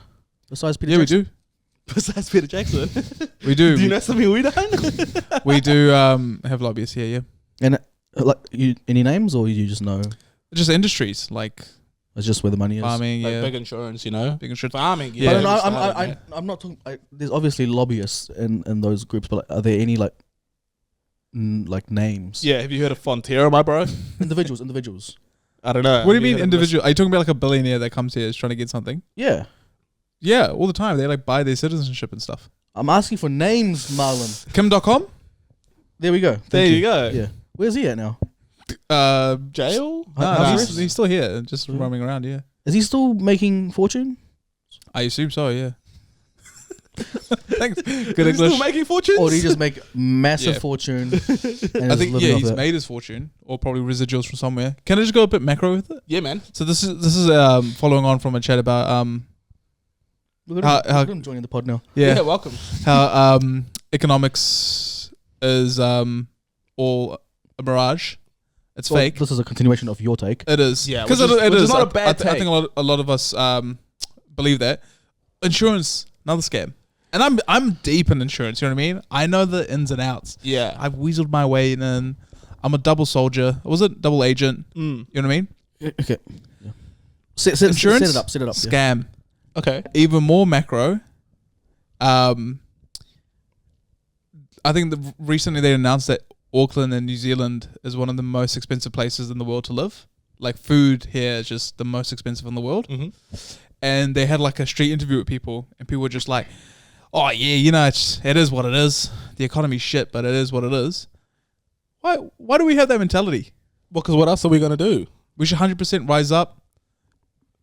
besides Peter? Yeah, Jackson? we do. Besides Peter Jackson. We do. Do you know something we don't? We do have lobbyists here, yeah. And like, any names, or you just know Just industries like it's just where the money is? farming, Like yeah. big insurance, you know? Big insurance. Farming, Yeah. But no, we started, mate. I'm not talking. There's obviously lobbyists in those groups, but are there any like names? Yeah, have you heard of Fonterra, my bro? individuals. I don't know. What do you Have mean heard of individual? Are you talking about like a billionaire that comes here is trying to get something? Yeah, Yeah, all the time. They like buy their citizenship and stuff. I'm asking for names, Marlan. Kim.com? There we go. this? There Thank you go. Yeah, where's he at now? Jail? No, House he's arrest? still here, just Mhm. roaming around, yeah. Is he still making fortune? I assume so, yeah. Thanks. Good Is he English. still making fortunes? Or did he just make massive Yeah. fortune? And I is think living off he's that? made his fortune, or probably residuals from somewhere. Can I just go a bit macro with it? Yeah, man. So this is following on from a chat about Look how- at him joining the pod now. Yeah, welcome. how economics is all a mirage. It's Well, fake. This is a continuation of your take. It is. Yeah, because which is- it which is is. not a I bad think take. a lot of us believe that insurance, another scam. And I'm deep in insurance. You know what I mean? I know the ins and outs. Yeah. I've weaseled my way in. I'm a double soldier. Was it double agent? Mm. You know what I mean? Okay. Yeah. Set Insurance it up. Set it up. Yeah. Scam. Okay. Even more macro. I think recently they announced that Auckland and New Zealand is one of the most expensive places in the world to live. Like food here is just the most expensive in the world. Mm-hmm. and they had like a street interview with people, and people were just like, "Oh yeah, you know, it is what it is. The economy's shit, but it is what it is." Why do we have that mentality? Well, because what else are we gonna do? We should 100% rise up.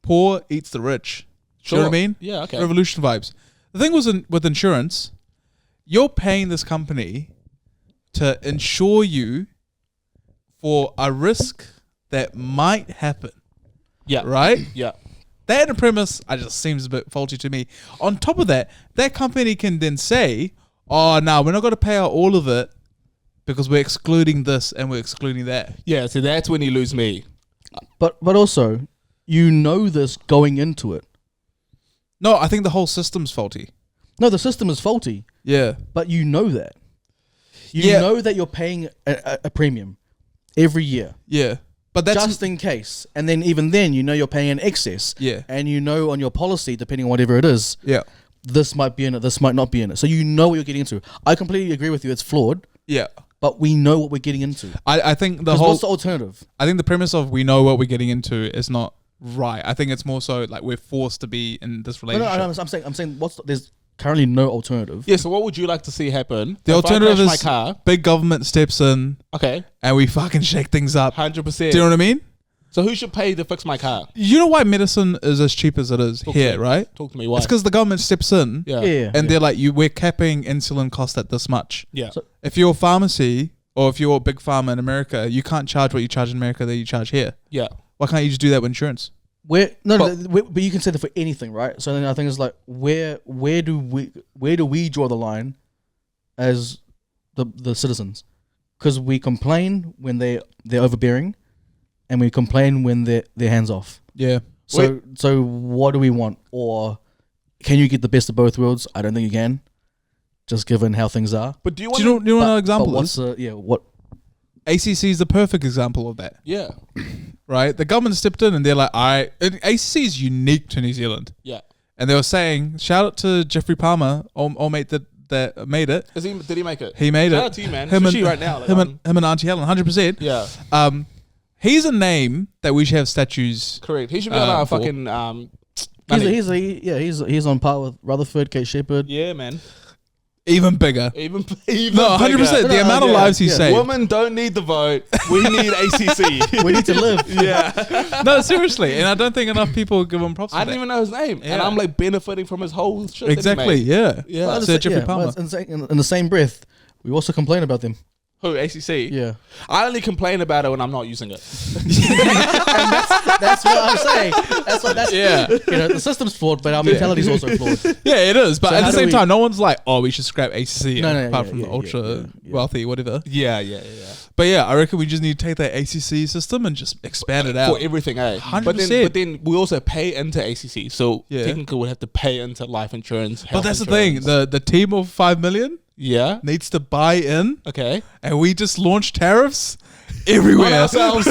Poor eats the rich. You know what I mean? Yeah. Okay. Revolution vibes. The thing was with insurance, you're paying this company to insure you for a risk that might happen. Yeah. Right? Yeah. That in a premise, just seems a bit faulty to me. On top of that, that company can then say, "Oh, no, we're not going to pay out all of it because we're excluding this and we're excluding that." Yeah. So that's when you lose me. But also, you know this going into it. No, I think the whole system's faulty. No, the system is faulty, Yeah. but you know that. You Yeah. know that you're paying a premium every year. Yeah. But that's Just in case. And then even then, you know you're paying an excess. Yeah. And you know on your policy, depending on whatever it is, Yeah. this might be in it, this might not be in it. So you know what you're getting into. I completely agree with you. It's flawed, Yeah. but we know what we're getting into. I think the 'Cause whole what's the alternative? I think the premise of we know what we're getting into is not right. I think it's more so like we're forced to be in this No, relationship. I'm saying there's currently no alternative. Yeah. So what would you like to see happen? The If I alternative crash my is car. big government steps in Okay. and we fucking shake things up. 100%. Do you know what I mean? So who should pay to fix my car? You know why medicine is as cheap as it is Talk to here, me. right? Talk to me. Why? It's because the government steps in Yeah. Yeah. and they're like, we're capping insulin cost at this much. Yeah. So- If you're a pharmacy or if you're a big pharma in America, you can't charge what you charge in America that you charge here. Yeah. Why can't you just do that with insurance? But you can say that for anything, right? So then I think it's like where do we draw the line as the citizens? Because we complain when they're overbearing, and we complain when they're hands off. Yeah. So what do we want? Or can you get the best of both worlds? I don't think you can, just given how things are. But do you Do want? you know what an But example what's is? what? ACC is the perfect example of that, Yeah. right? The government stepped in and they're like, all right, and ACC is unique to New Zealand. Yeah. And they were saying, shout out to Jeffrey Palmer, old mate that made it. Did he make it? He made it. Shout out to you, man. Him Sushi right now. Like, him and Auntie Helen, 100%. yeah. He's a name that we should have statues. Correct. He should be on our for- fucking. He's on par with Rutherford, Kate Shepherd. Yeah, man. Even bigger. Even No, 100%. bigger. The amount of yeah, lives he yeah. saved. Women don't need the vote. We need ACC. We need to live. Yeah. No, seriously. And I don't think enough people give him props for I that. didn't even know his name, and Yeah. I'm like benefiting from his whole shit. Exactly, yeah. Yeah. But Sir Jeffrey Palmer. but in the same breath, we also complain about them. Who? ACC. Yeah. I only complain about it when I'm not using it. That's what I'm saying. That's Yeah. the system's flawed, but our mentality is also flawed. Yeah, it is. But So at how the do same we- time, no one's like, oh, we should scrap ACC No, apart yeah, from the yeah, ultra yeah. wealthy, whatever. Yeah. But yeah, I reckon we just need to take that ACC system and just expand it out. For everything, eh? 100%. But then we also pay into ACC, so Yeah. technically we'd have to pay into life insurance. But health that's the thing. insurance. The team of 5 million Yeah. needs to buy in, Okay. and we just launch tariffs On everywhere. ourselves.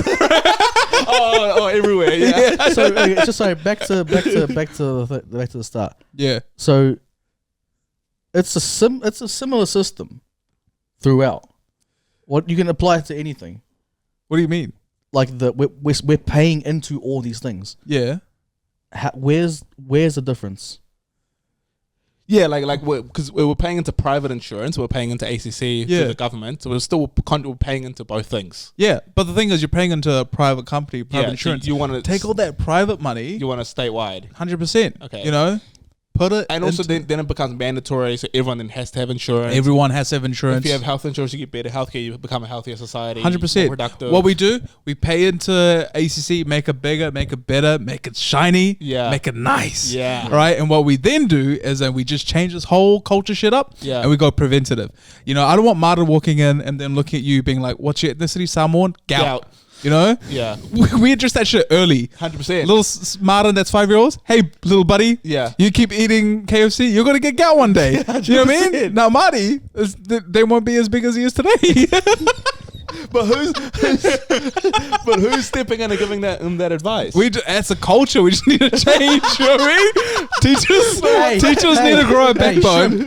oh, everywhere. Yeah. So just sorry, back to the start. Yeah. So it's a similar system throughout. What you can apply it to anything. What do you mean? Like we're paying into all these things. Yeah. Where's the difference? Yeah, like because we're paying into private insurance, we're paying into ACC Yeah. to the government, so we're still paying into both things. Yeah. But the thing is, you're paying into a private company, private Yeah, insurance. You want to Take all that private money, You want to statewide, 100%. Okay. You know, put it. and also into- then it becomes mandatory, so everyone then has to have insurance. everyone has to have insurance. If you have health insurance, you get better healthcare. You become a healthier society. 100%. More productive. What we do, we pay into ACC, make it bigger, make it better, make it shiny, Yeah. make it nice. Yeah. Right? And what we then do is then we just change this whole culture shit up Yeah. and we go preventative. You know, I don't want Marta walking in and then looking at you being like, what's your ethnicity? Samoan? Gout. You know? Yeah, We address that shit early. 100%. Little Martin that's 5-year-olds. Hey, little buddy. Yeah. You keep eating KFC, you're gonna get gout one day. You know what I mean? Now Marty, they won't be as big as he is today. But who's stepping in and giving them that advice? As a culture, we just need to change. You know what I mean? Teachers need to grow a backbone.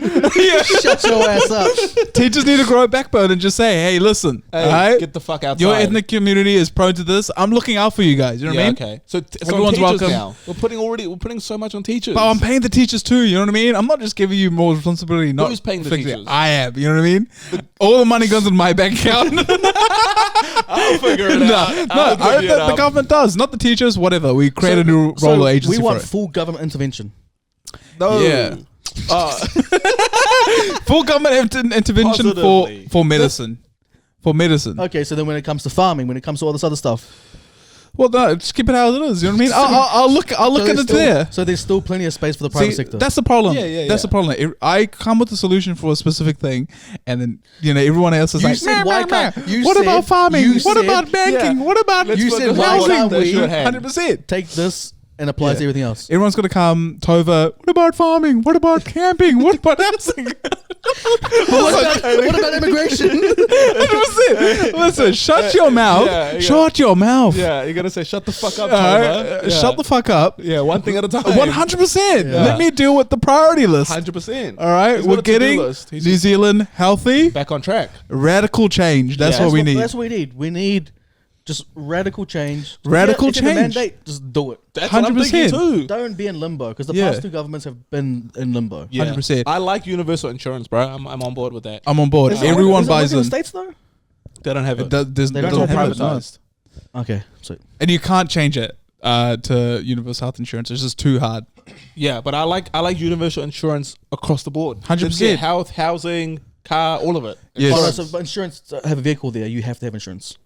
Shut your ass up. Teachers need to grow a backbone and just say, "Hey, listen, Hey, all right? get the fuck outside. Your ethnic community is prone to this. I'm looking out for you guys. You know what I mean? Okay. So Everyone's everyone's welcome. now. We're putting so much on teachers. But I'm paying the teachers too. You know what I mean? I'm not just giving you more responsibility. Not Who's paying the fixing it. teachers? I am. You know what I mean? All the money goes in my bank account. I'll figure it out. The government does, not the teachers. Whatever. We create a new role or agency We want for it. full government intervention. No. Yeah. Full government intervention Positively. for medicine. For medicine. Okay, so then when it comes to farming, when it comes to all this other stuff, Well, no, just keep it how it is. You know what I mean? I'll look so at there's it still- there. So there's still plenty of space for the private See, sector. that's the problem. Yeah, That's the problem. I come with a solution for a specific thing, and then everyone else is You like, said, "Meh, why meh, can't- meh. you What said- about farming? you What said- about banking? Yeah. What about Let's You focus said, on why one can't thing we- issue at hand. 100%. Take this and apply it to everything else. Everyone's gonna come, Tova. What about farming? What about camping? What about housing? What about immigration? 100%. Listen, shut your mouth. yeah. Shut your mouth. Yeah, you're gonna say shut the fuck up, All Tova. right? Shut the fuck up. Yeah, one thing at a time. 100%. Yeah. Let me deal with the priority list. 100%. All right, He's we're got a to-do getting list. He's New Zealand healthy, back on track. radical change. That's Yeah. what we need. That's what we need. We need just radical change. Radical If you have a change. mandate, just do it. That's what I'm 100%. thinking too. Don't be in limbo because the Yeah. past two governments have been in limbo. Yeah. 100%. I like universal insurance, bro. I'm on board with that. I'm on board. Is it Everyone is it buys in the in. States though. They don't have it. There's They don't doesn't have have it, it, no. privatized. Okay, so And you can't change it to universal health insurance. It's just too hard. Yeah, but I like universal insurance across the board. 100%. Health, housing, car, all of it. Yes. Oh, no, Insurance. so but insurance have a vehicle there. You have to have insurance.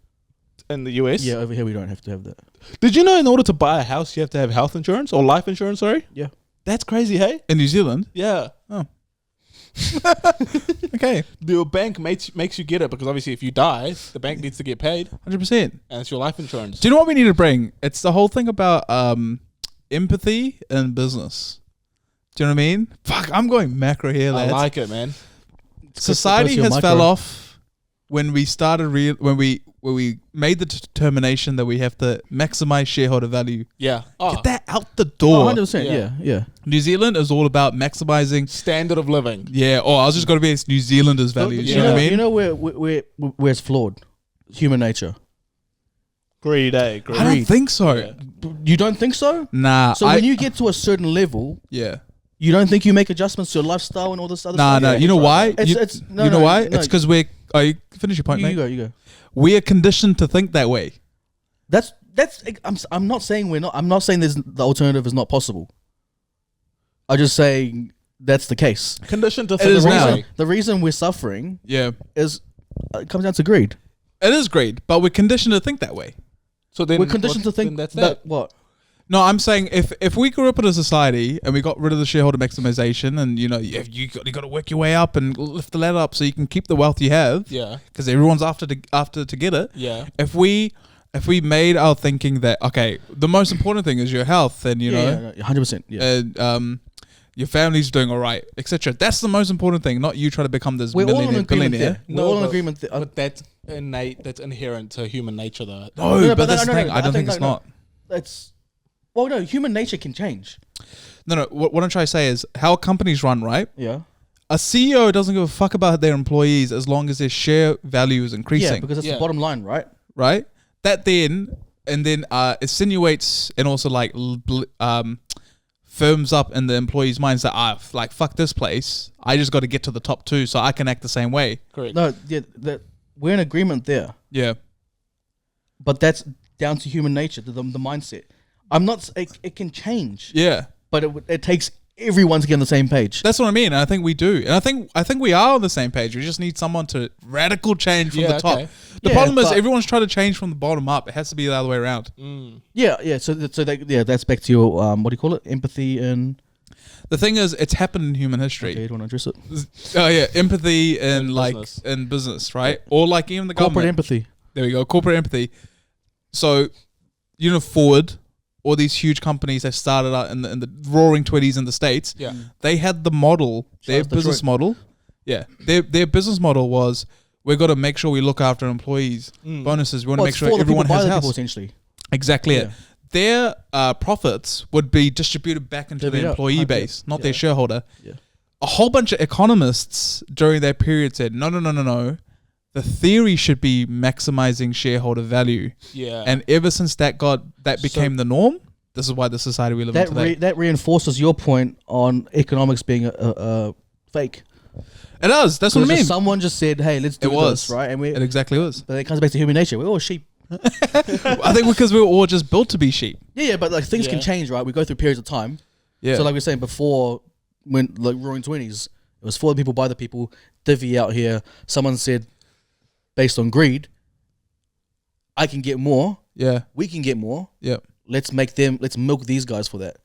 In the US. Yeah, over here we don't have to have that. Did you know in order to buy a house you have to have health insurance or life insurance? Sorry. Yeah. That's crazy, hey? In New Zealand, Yeah. okay, The bank makes you get it because obviously if you die, the bank needs to get paid, 100%. and it's your life insurance. Do you know what we need to bring? It's the whole thing about empathy in business. Do you know what I mean? Fuck, I'm going macro here, I lads. like it, man. Society Close to has your fell micro. off when we started when we made the determination that we have to maximize shareholder value. Yeah. Oh, Get that out the Oh, door. 100%. Yeah. Yeah. New Zealand is all about maximizing. standard of living. Yeah. Oh, I was just going to be New Zealanders' values. Yeah. You know what I mean? You know where it's flawed? Human nature. Greed, eh? I don't think so. Yeah. You don't think so? Nah. So when you get to a certain level, yeah. you don't think you make adjustments to your lifestyle and all this other Nah, stuff? no. Yeah, You know that's why? right. It's- no, you know no, why? no. It's because we're. Oh, you finish your point, You mate. go. You go. We are conditioned to think that way. That's. I'm not saying we're not. I'm not saying the alternative is not possible. I'm just saying that's the case. Conditioned to It think is the now. wrong way. The reason we're suffering Yeah. is it comes down to greed. It is great, but we're conditioned to think that way. So then We're conditioned to think then that's that that. what. No, I'm saying if we grew up in a society and we got rid of the shareholder maximization, and you got to work your way up and lift the ladder up so you can keep the wealth you have, Yeah. because everyone's after to get it. Yeah. If we made our thinking that okay, the most important thing is your health, and you know, 100%. Yeah. and your family's doing all right, etc. That's the most important thing, not you trying to become this We're all in millionaire, agreement billionaire. there. We're all in but- agreement there. But that's innate. That's inherent to human nature, though. No, No, but that's the no, thing. no, I don't think no, it's no. not. That's well, no. Human nature can change. No. What I'm trying to say is how companies run, right? Yeah. A CEO doesn't give a fuck about their employees as long as their share value is increasing. Yeah, because that's Yeah. the bottom line, right? Right? That then insinuates and also like firms up in the employees' minds that like fuck this place. I just got to get to the top two so I can act the same way. Correct. No, yeah, we're in agreement there, Yeah. but that's down to human nature, the mindset. I'm not. It can change, Yeah. but it takes everyone to get on the same page. That's what I mean. And I think we do. And I think we are on the same page. We just need someone to radical change from Yeah, the top. okay. The Yeah, problem is but- everyone's trying to change from the bottom up. It has to be the other way around. Yeah. So that's back to your what do you call it? Empathy and. The thing is, it's happened in human history. Okay, you don't want to address it? Oh yeah, empathy in In like business. in business, right? Or like even the Corporate government. empathy. There we go, corporate empathy. So, Ford, all these huge companies that started out in the roaring 20s in the States, Yeah. they had the model, their out business Detroit. model. Yeah, their business model was we've got to make sure we look after employees. Bonuses. We want to make sure it's for the everyone people, has by a the people, house. essentially. Exactly Yeah. it. Their profits would be distributed back into Divvied the up. employee Yeah. base, not Yeah. their shareholder. Yeah. A whole bunch of economists during that period said, no. The theory should be maximizing shareholder value. Yeah. And ever since that became the norm, this is why the society we live in That today. that reinforces your point on economics being a fake. It does. That's what I mean. Someone just said, "Hey, let's do It was. this," right? And It exactly was. but it comes back to human nature. We're all sheep. I think because we were all just built to be sheep. Yeah, but like things can Yeah. change, right? We go through periods of time. Yeah. So like we were saying before, when like Roaring Twenties, it was for the people, by the people. Divvy out here. Someone said, based on greed, I can get more. yeah. We can get more. Yeah. Let's milk these guys for that.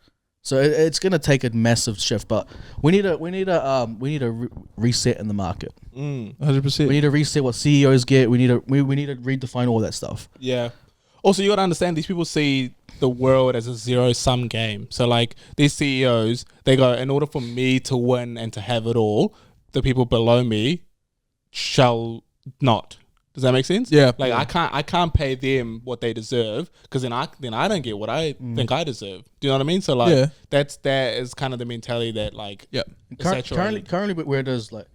So it's gonna take a massive shift, but we need a reset in the market. 100%. We need to reset what CEOs get. We need to redefine all that stuff. Yeah. Also, you got to understand, these people see the world as a zero-sum game. So, like, these CEOs, they go, in order for me to win and to have it all, the people below me shall not. Does that make sense? Yeah. Like, I can't pay them what they deserve, because then I don't get what I think I deserve. Do you know what I mean? So, like, Yeah. that is kind of the mentality that, like, Yeah. is saturated. Currently, where it is like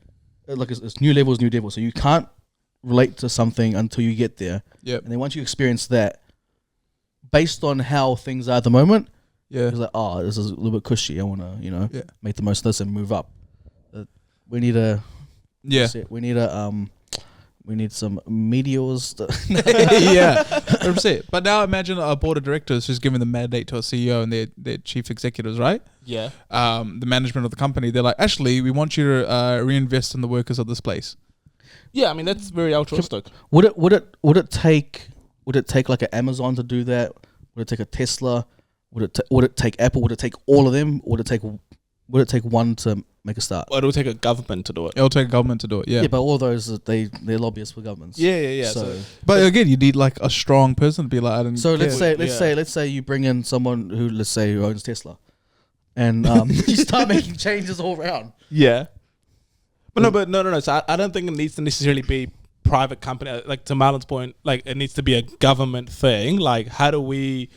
it's new levels, new devils. So you can't relate to something until you get there. Yep. And then once you experience that, based on how things are at the moment, Yeah. it's like, oh, this is a little bit cushy. I want to, Yeah. make the most of this and move up. We need a Yeah. we need some meteors. Yeah. 100%. But now imagine a board of directors who's giving the mandate to a CEO and their chief executives, right? Yeah. The management of the company. They're like, actually, we want you to reinvest in the workers of this place. Yeah, I mean, that's very altruistic. Would it take like an Amazon to do that? Would it take a Tesla? Would it take Apple? Would it take all of them? Would it take one to make a start? Well, it'll take a government to do it. It'll take a government to do it. Yeah. Yeah, but all those they're lobbyists for governments. Yeah. So But again, you need like a strong person to be like, I don't So let's care. let's say you bring in someone who owns Tesla, and you start making changes all around. Yeah. But no. So I don't think it needs to necessarily be private company. Like, to Marlan's point, like, it needs to be a government thing. Like, how do we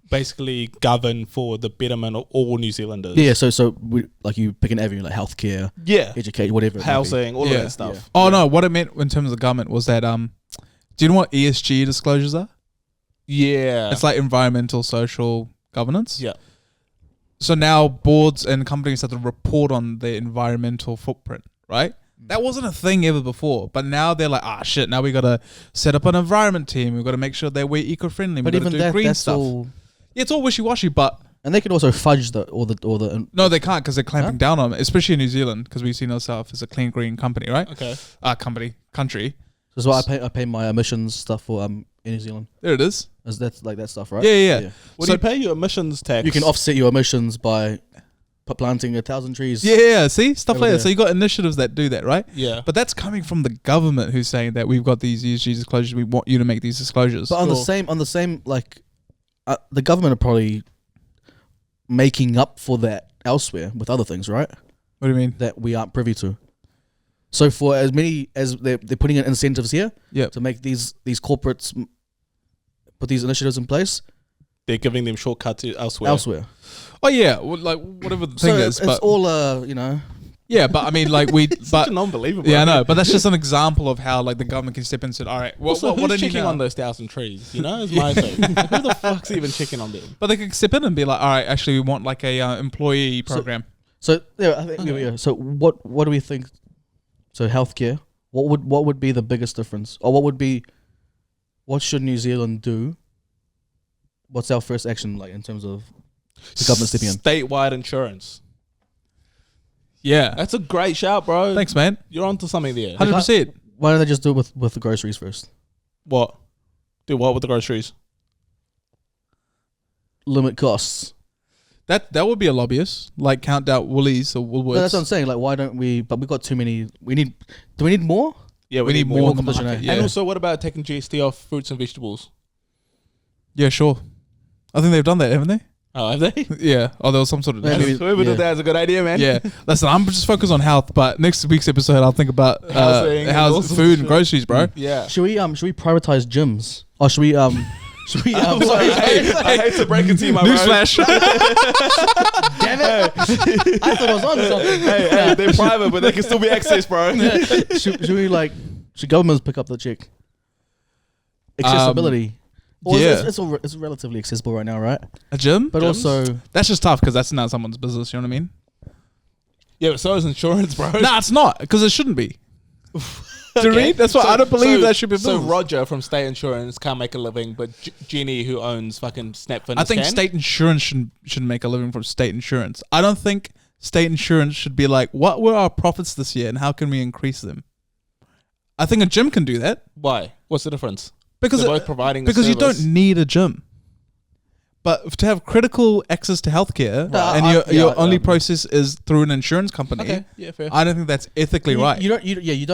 basically govern for the betterment of all New Zealanders? Yeah, so you pick an avenue like healthcare, Yeah. education, whatever, it might be. Housing, all Yeah. of that stuff. Oh no, what it meant in terms of the government was that do you know what ESG disclosures are? Yeah. It's like environmental, social governance. Yeah. So now boards and companies have to report on their environmental footprint, right? That wasn't a thing ever before, but now they're like, shit, now we got to set up an environment team. We've got to make sure that we're eco-friendly. But We've got even to do that, green that's stuff. all. Yeah, it's all wishy-washy, but And they could also fudge the. no, they can't because they're clamping down on it, especially in New Zealand because we've seen ourselves as a clean green company, right? Okay. Country. That's why I pay my emissions stuff for in New Zealand. There it is. That's like that stuff, right? Yeah. Well, So- you pay your emissions tax. You can offset your emissions by planting 1,000 trees. Yeah, see? Stuff Over like that. there. So you got initiatives that do that, right? Yeah. But that's coming from the government who's saying that we've got these ESG disclosures. We want you to make these disclosures. But on the same, like, the government are probably making up for that elsewhere with other things, right? What do you mean? That we aren't privy to. So for as many as they're putting in incentives here Yep. to make these corporates put these initiatives in place They're giving them shortcuts elsewhere. Oh yeah, well, like whatever the thing So is, it's but all yeah, but I mean, like but Such an unbelievable. yeah, I know, but that's just an example of how like the government can step in and say, all right, Also, what who's do you checking know? on those 1,000 trees? You know, is my thing. Who the fuck's even checking on them? But they can step in and be like, all right, actually, we want like a employee program. So yeah, I think yeah. So what do we think? So healthcare, what would be the biggest difference, or what should New Zealand do? What's our first action like in terms of the government stepping in? Statewide insurance. Yeah, That's a great shout, bro. thanks, man. You're onto something there. 100%. Why don't they just do it with the groceries first? What? Do what with the groceries? Limit costs. That would be a lobbyist, like count out Woolies or Woolworths. But that's what I'm saying. Like, why don't we? But we've got too many. Do we need more? Yeah, we need more in the competition, market. eh? Yeah. And also, what about taking GST off fruits and vegetables? Yeah, sure. I think they've done that, haven't they? Oh, have they? Yeah. Oh, there was some sort of. Maybe- Whoever yeah. did that is a good idea, man. Yeah. Listen, I'm just focused on health, but next week's episode, I'll think about Housing and all how's sorts of food and shit. groceries, bro. Yeah. Should we privatize gyms? Or should we should we sorry, I hate to break it to you, my bro. Newsflash. damn it! I thought I was on something. Hey, they're private, but they can still be accessed, bro. Should we should governments pick up the check? Accessibility. Well, yeah. it's relatively accessible right now, right? A gym? But also, That's just tough because that's not someone's business. You know what I mean? Yeah, but so is insurance, bro. Nah, it's not because it shouldn't be. Do you know what I mean? That's why I don't believe that should be a So business. Roger from State Insurance can't make a living, but Jeannie, who owns fucking Snap Fitness, I think can? state insurance should make a living from state insurance. I don't think state insurance should be like, what were our profits this year and how can we increase them? I think a gym can do that Why? What's the difference? because They're both providing the because you service. don't need a gym. But to have critical access to healthcare Right. and your only process is through an insurance company, Okay, yeah, fair. I don't think that's ethically right. you don't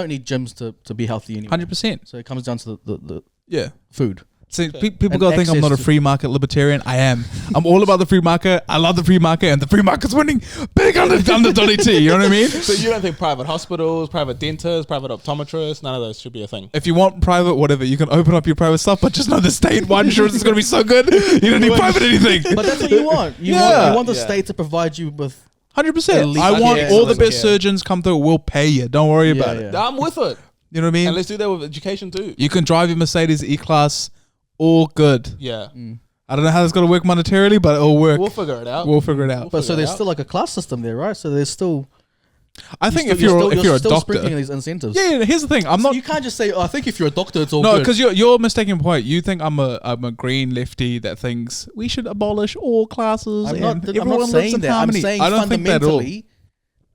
need gyms to be healthy anyway. 100%. So it comes down to the Yeah. food. So people And gotta think I'm access not a to- free market libertarian. I am. I'm all about the free market. I love the free market, and the free market's winning big on the Dolly T. You know what I mean? So you don't think private hospitals, private dentists, private optometrists, none of those should be a thing? If you want private, whatever, you can open up your private stuff, but just know the state-wide insurance is gonna be so good. You don't need private anything. But that's what you want. You want the state to provide you with 100%. Elite I want care. all the Elite best care. surgeons come through. We'll pay you. Don't worry about it. Yeah. I'm with it. You know what I And mean? let's do that with education too. You can drive your Mercedes E-Class, all good. Yeah. I don't know how that's gonna work monetarily, but it'll work. We'll figure it out. We'll figure it out. But so figure it there's out. still like a class system there, right? So there's still. I think if you're you're a still doctor, sprinkling these incentives. yeah. Here's the thing. I'm So not. you can't just say, "Oh, I think if you're a doctor, it's all No, good." because you're mistaking point. You think I'm a green lefty that thinks we should abolish all classes I'm and not everyone lives saying in that. I'm harmony. saying I don't think that at all. fundamentally,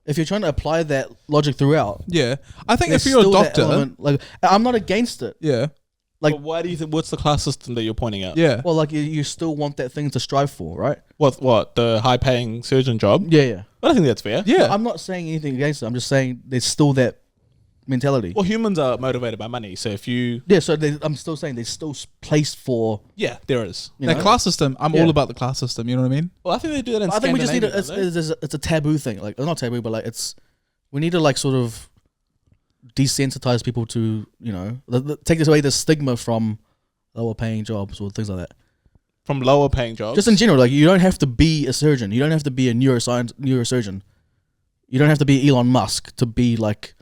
if you're trying to apply that logic throughout, Yeah, I think there's if you're a still that doctor, element, like I'm not against it. yeah, Like, But why do you think? What's the class system that you're pointing at? yeah, well, like you still want that thing to strive for, right? What the high-paying surgeon job? Yeah, yeah. I think that's fair. yeah. I'm not saying anything against it. I'm just saying there's still that mentality. Well, humans are motivated by money, so if you, Yeah, so I'm still saying there's still place for yeah, there is. you That know. class system. I'm Yeah. all about the class system. You know what I mean? Well, I think they do that in I think we just need Scandinavia, don't they? it's a taboo thing. Like, not taboo, but like we need to like sort of desensitize people to, you know, take this away the stigma from lower paying jobs or things like that. From lower paying jobs. Just in general, like you don't have to be a surgeon. You don't have to be a neurosurgeon. You don't have to be Elon Musk to be like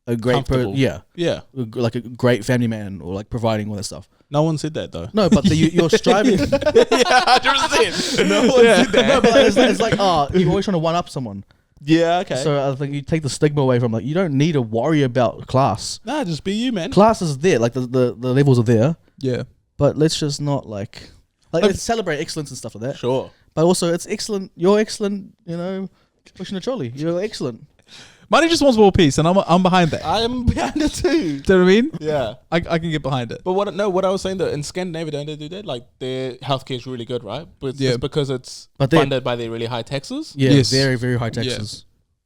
a great Comfortable. yeah, yeah. like a great family man or like providing all that stuff. No one said that though. No, but you're striving. yeah, 100%. No one said that. No, but it's like, you're always trying to one up someone. Yeah, okay. So I think you take the stigma away from, like, you don't need to worry about class. Nah, just be you, man. Class is there, like the levels are there, Yeah. but let's just not like let's celebrate excellence and stuff like that. Sure. But also, it's excellent. You're excellent. You know, pushing a trolley. You're excellent. Money just wants world peace, and I'm behind that. I am behind it too. Do you know what I mean? Yeah. I can get behind it. But what I was saying though, in Scandinavia, don't they do that? Like their healthcare is really good, right? But Yeah. it's because it's But they- funded by their really high taxes. Yeah, Yes. very very high taxes.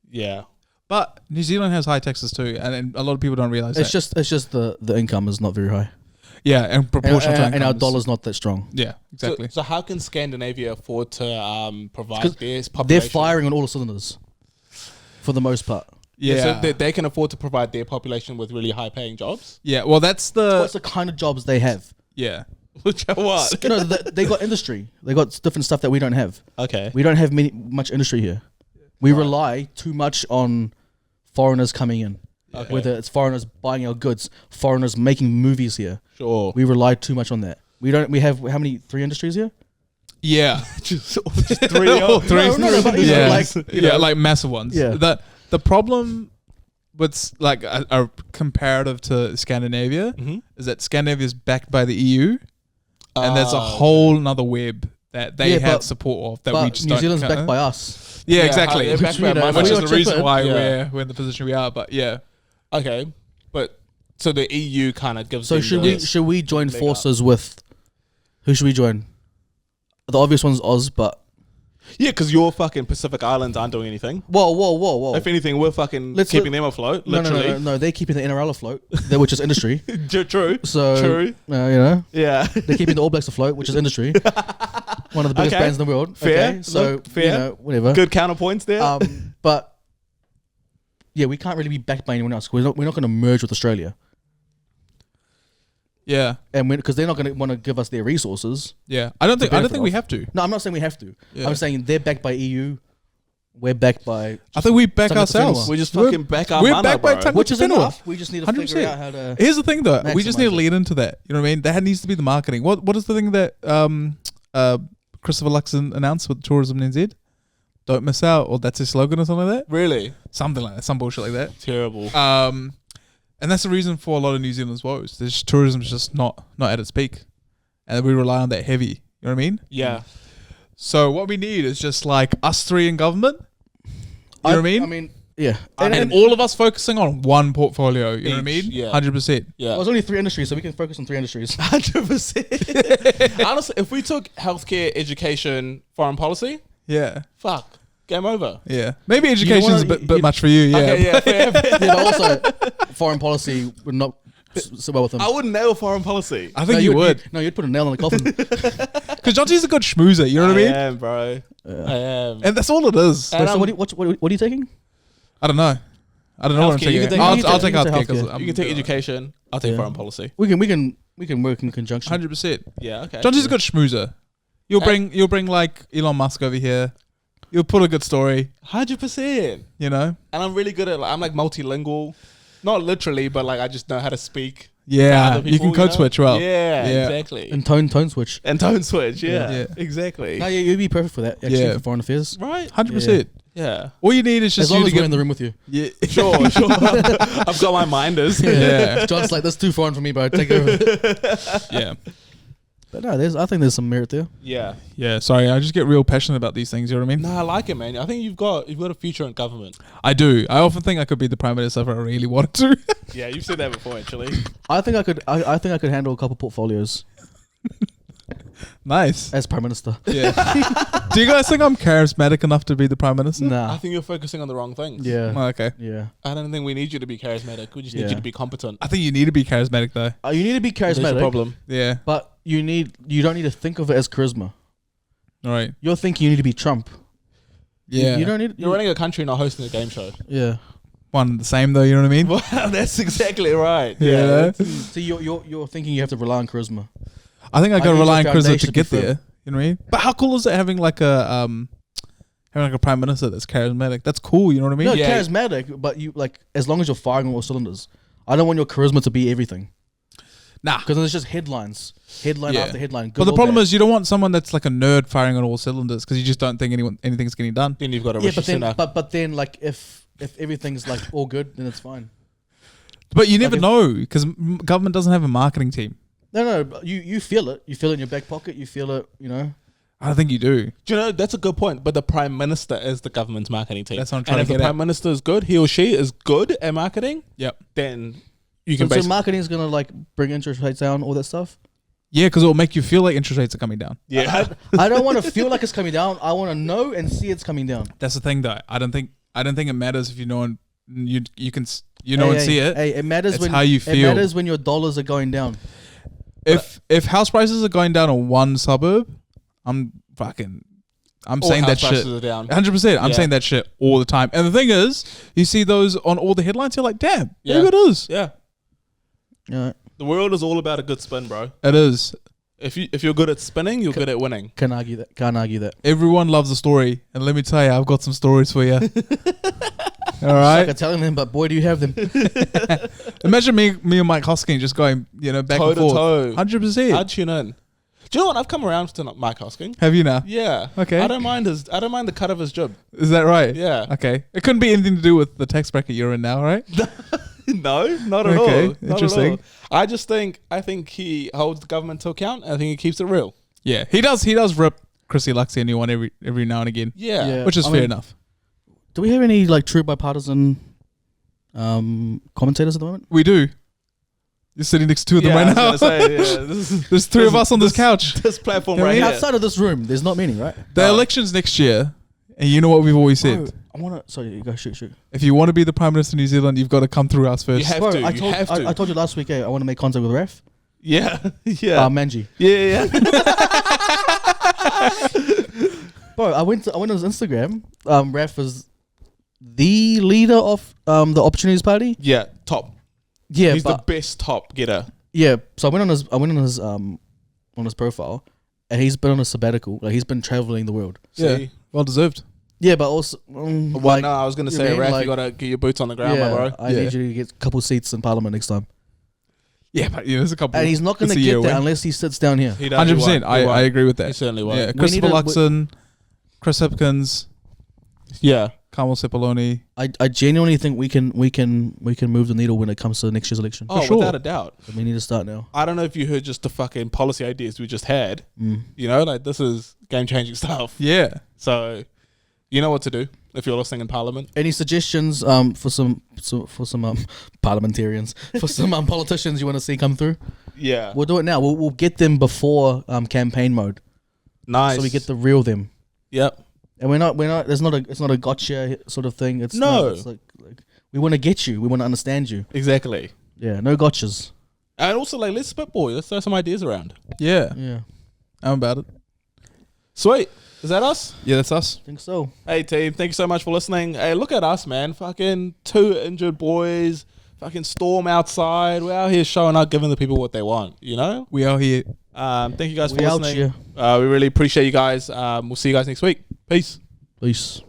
Yeah. But New Zealand has high taxes too, and a lot of people don't realize It's that. just the income is not very high, Yeah, and proportional to and our income is- dollar's not that strong. Yeah, exactly. So how can Scandinavia afford to provide 'Cause their population? They're firing on all the cylinders, for the most part. yeah, So they can afford to provide their population with really high paying jobs. yeah. Well, that's What's the the kind of jobs they have? yeah. Which are what? No, they got industry. They got different stuff that we don't have. Okay. We don't have much industry here. We rely too much on foreigners coming in. Okay. Whether it's foreigners buying our goods, foreigners making movies here. Sure. We rely too much on that. We have how many 3 industries here? Yeah, just three. All three. No, but you know, yeah, like, yeah, like massive ones. Yeah. The problem with like a comparative to Scandinavia Mhm. is that Scandinavia is backed by the EU, and there's a Ah, whole nother web that they Yeah, have but- support of that but we just New don't. Zealand's kinda- backed by us. Yeah, Yeah, exactly. they're backed by you know, money. Which we is were the reason cheaper. why Yeah. we're in the position we are. But yeah, Okay, but so the EU kind of gives. So them should the- we join leg up. forces with? Who should we join? The obvious one's Oz, but Yeah, because your fucking Pacific Islands aren't doing anything. whoa. If anything, we're fucking Let's keeping look- them afloat. No, Literally. no, they're keeping the NRL afloat, which is industry. True. So True. you know, Yeah. they're keeping the All Blacks afloat, which is industry. one of the biggest Okay. brands in the world. Fair. Okay, so Look, fair. you know, whatever. Good counterpoints there. But yeah, we can't really be backed by anyone else. We're not going to merge with Australia, Yeah. and because they're not going to want to give us their resources. Yeah. I don't think benefit we off. have to. No, I'm not saying we have to. Yeah. I'm saying they're backed by EU. We're backed by. I think we back something to ourselves. Whenua. we just we're- fucking back our we're mana, backed by bro. Tang- Which is Whenua. enough. We just need to 100%. figure out how to. Here's the thing, though. We just need to Maximize it. lead into that. You know what I mean? That needs to be the marketing. What is the thing that Christopher Luxon announced with Tourism NZ? Don't miss out, or that's his slogan or something like that. Really Something like that. Some bullshit like that. terrible. And that's the reason for a lot of New Zealand's woes. There's tourism's just not at its peak, and we rely on that heavy. You know what I mean? Yeah. So what we need is just like us three in government. You know what I mean? I mean, yeah. And all of us focusing on one portfolio. You know what I Each, mean? yeah. 100%. Yeah. Well, there's only 3 industries, so we can focus on 3 industries. 100%. Honestly, if we took healthcare, education, foreign policy, Yeah. fuck, game over. Yeah. Maybe education's wanna- a bit much for you. Yeah. Okay, yeah, fair. Yeah, but also foreign policy would not sit well with them. I wouldn't nail foreign policy. I think you would. You'd put a nail in the coffin. Because Jonty's a good schmoozer. You know what I mean? am, bro. I am. And that's all it is. And so I'm- what are you taking? I don't know. I don't know what I'm Healthcare, you taking. can take- I'll you take can take healthcare because healthcare. You can take education. I'll take Yeah. foreign policy. We can work in conjunction. 100%. Yeah, okay. Jonty's a good schmoozer. You'll bring like Elon Musk over here. You'll put a good story. 100%. You know. And I'm really good at, I'm like multilingual. Not literally, but like I just know how to speak. to Yeah. other You people, can code know? switch well. Yeah, Yeah. exactly. And tone switch. And tone switch, yeah. Yeah. Exactly. No, yeah, you'd be perfect for that. Actually, Yeah. for foreign affairs. Right? 100%. Yeah. All you need is just As long you as to we're get in the room with you. Yeah. Sure. I've got my minders. Yeah. John's like, that's too foreign for me, bro. Take it over. Yeah. But no, I think there's some merit there. Yeah. Yeah. Sorry, I just get real passionate about these things. You know what I mean? No, I like it, man. I think you've got a future in government. I do. I often think I could be the prime minister if I really wanted to. Yeah, you've said that before, actually. I think I could handle a couple portfolios Nice. as prime minister. Yeah. Do you guys think I'm charismatic enough to be the prime minister? I Nah. think you're focusing on the wrong things. Yeah. Oh, okay. Yeah. I don't think we need you to be charismatic. We just need Yeah. you to be competent. I think you need to be charismatic though. You need to be There's a charismatic, problem. Yeah. but you don't need to think of it as charisma. All right. You're thinking you need to be Trump. Yeah. You don't need. You're running a country, not hosting a game show. Yeah. One and the same though. You know what I mean? Wow, that's exactly right. Yeah. So you're thinking you have to rely on charisma. I think I I gotta need rely on your charisma to foundation get to be there. You know what I mean? But how cool is it having like a prime minister that's charismatic? That's cool. You know what I mean? No, Yeah. charismatic, but you like as long as you're firing on all cylinders. I don't want your charisma to be everything Nah. because then it's just headline Yeah. after headline. But the problem is you don't want someone that's like a nerd firing on all cylinders because you just don't think anything's getting done. Then you've got a yeah, Rishi but then Sunak. but then like if everything's like all good, then it's fine. But you never if- know because government doesn't have a marketing team. No, but you feel it. You feel it in your back pocket. You feel it. You know. I don't think you do. Do you know, that's a good point. But the prime minister is the government's marketing team. That's what I'm trying and to if get the at. prime minister is good, he or she is good at marketing, Yep. then you can So basically. marketing is gonna like bring interest rates down, all that stuff. Yeah, because it'll make you feel like interest rates are coming down. Yeah. I don't want to feel like it's coming down. I want to know and see it's coming down. That's the thing, though. I don't think it matters if you know and you can and see it. Hey, it matters It's when how you It feel. matters when your dollars are going down. If house prices are going down in one suburb, I'm All saying that house prices shit. are down. 100%. I'm Yeah. saying that shit all the time. And the thing is, you see those on all the headlines, you're like, damn, Yeah. maybe it is. Yeah. Yeah, The world is all about a good spin, bro. It is. If you're good at spinning, you're good at winning. can't argue that. Can't argue that. Everyone loves a story. And let me tell you, I've got some stories for you. All Like right. I'm telling them, but boy, do you have them. Imagine me and Mike Hosking just going, back Toe and to forth. toe. 100%. I'd tune in. Do you know what? I've come around to Mike Hosking. Have you now? Yeah. Okay. I don't mind the cut of his jib. Is that right? Yeah. Okay. It couldn't be anything to do with the tax bracket you're in now, right? No, not at Okay, all. Not interesting. At all. I think he holds the government to account. I think he keeps it real. Yeah. He does rip Chrissy Luxie a new one every now and again. Yeah. Yeah. Which is I fair mean, enough. Do we have any like true bipartisan commentators at the moment? We do. You're sitting next to them Yeah, right I now. was gonna say, yeah, There's three of us on this couch. this platform Yeah, right I mean, here. Outside of this room, there's not many, right? The election's next year, and you know what we've always said. Bro, I want to. Sorry, you go shoot. If you want to be the Prime Minister of New Zealand, you've got to come through us first. You have Bro, to. I You told, have to. I told you last week. I want to make contact with Raf. Yeah. Yeah. Manji. Yeah. Bro, I went on his Instagram. Raf is the leader of the Opportunities Party. Yeah, top. Yeah, He's the but best top getter. yeah. So I went on his profile, and he's been on a sabbatical. Like he's been traveling the world. Yeah. See? Well deserved. Yeah, but also Well, no, I was gonna you say, mean, Raf, like- you gotta get your boots on the ground, my yeah, bro. I Yeah. need you to get a couple seats in Parliament next time. Yeah, but there's a couple. And he's not going to it's a year get that away. unless he sits down here. He does. 100%. I agree with He that. certainly won't. Yeah, Yeah. Christopher need to- Luxon, Chris Hipkins, Carmel Cepoloni. I genuinely think we can move the needle when it comes to next year's election. Oh, sure. without a doubt. We need to start now. I don't know if you heard just the fucking policy ideas we just had. Mm. You know, like this is game changing stuff. Yeah. So, you know what to do if you're listening in Parliament. Any suggestions for some parliamentarians, for some politicians you want to see come through? Yeah. We'll do it now. We'll get them before campaign mode, Nice. so we get the real them. Yep. And we're not. It's not a gotcha sort of thing. It's No. It's like we want to get you. We want to understand you. Exactly. Yeah. No gotchas. And also, like, let's spitball. Let's throw some ideas around. Yeah. Yeah. I'm about it. Sweet. Is that us? Yeah, that's us. I think so. Hey, team. Thank you so much for listening. Hey, look at us, man. Fucking 2 injured boys. Fucking storm outside. We're out here showing up, giving the people what they want, you know? We are here. Thank you guys We for out listening. here. We really appreciate you guys. We'll see you guys next week. Peace. Peace.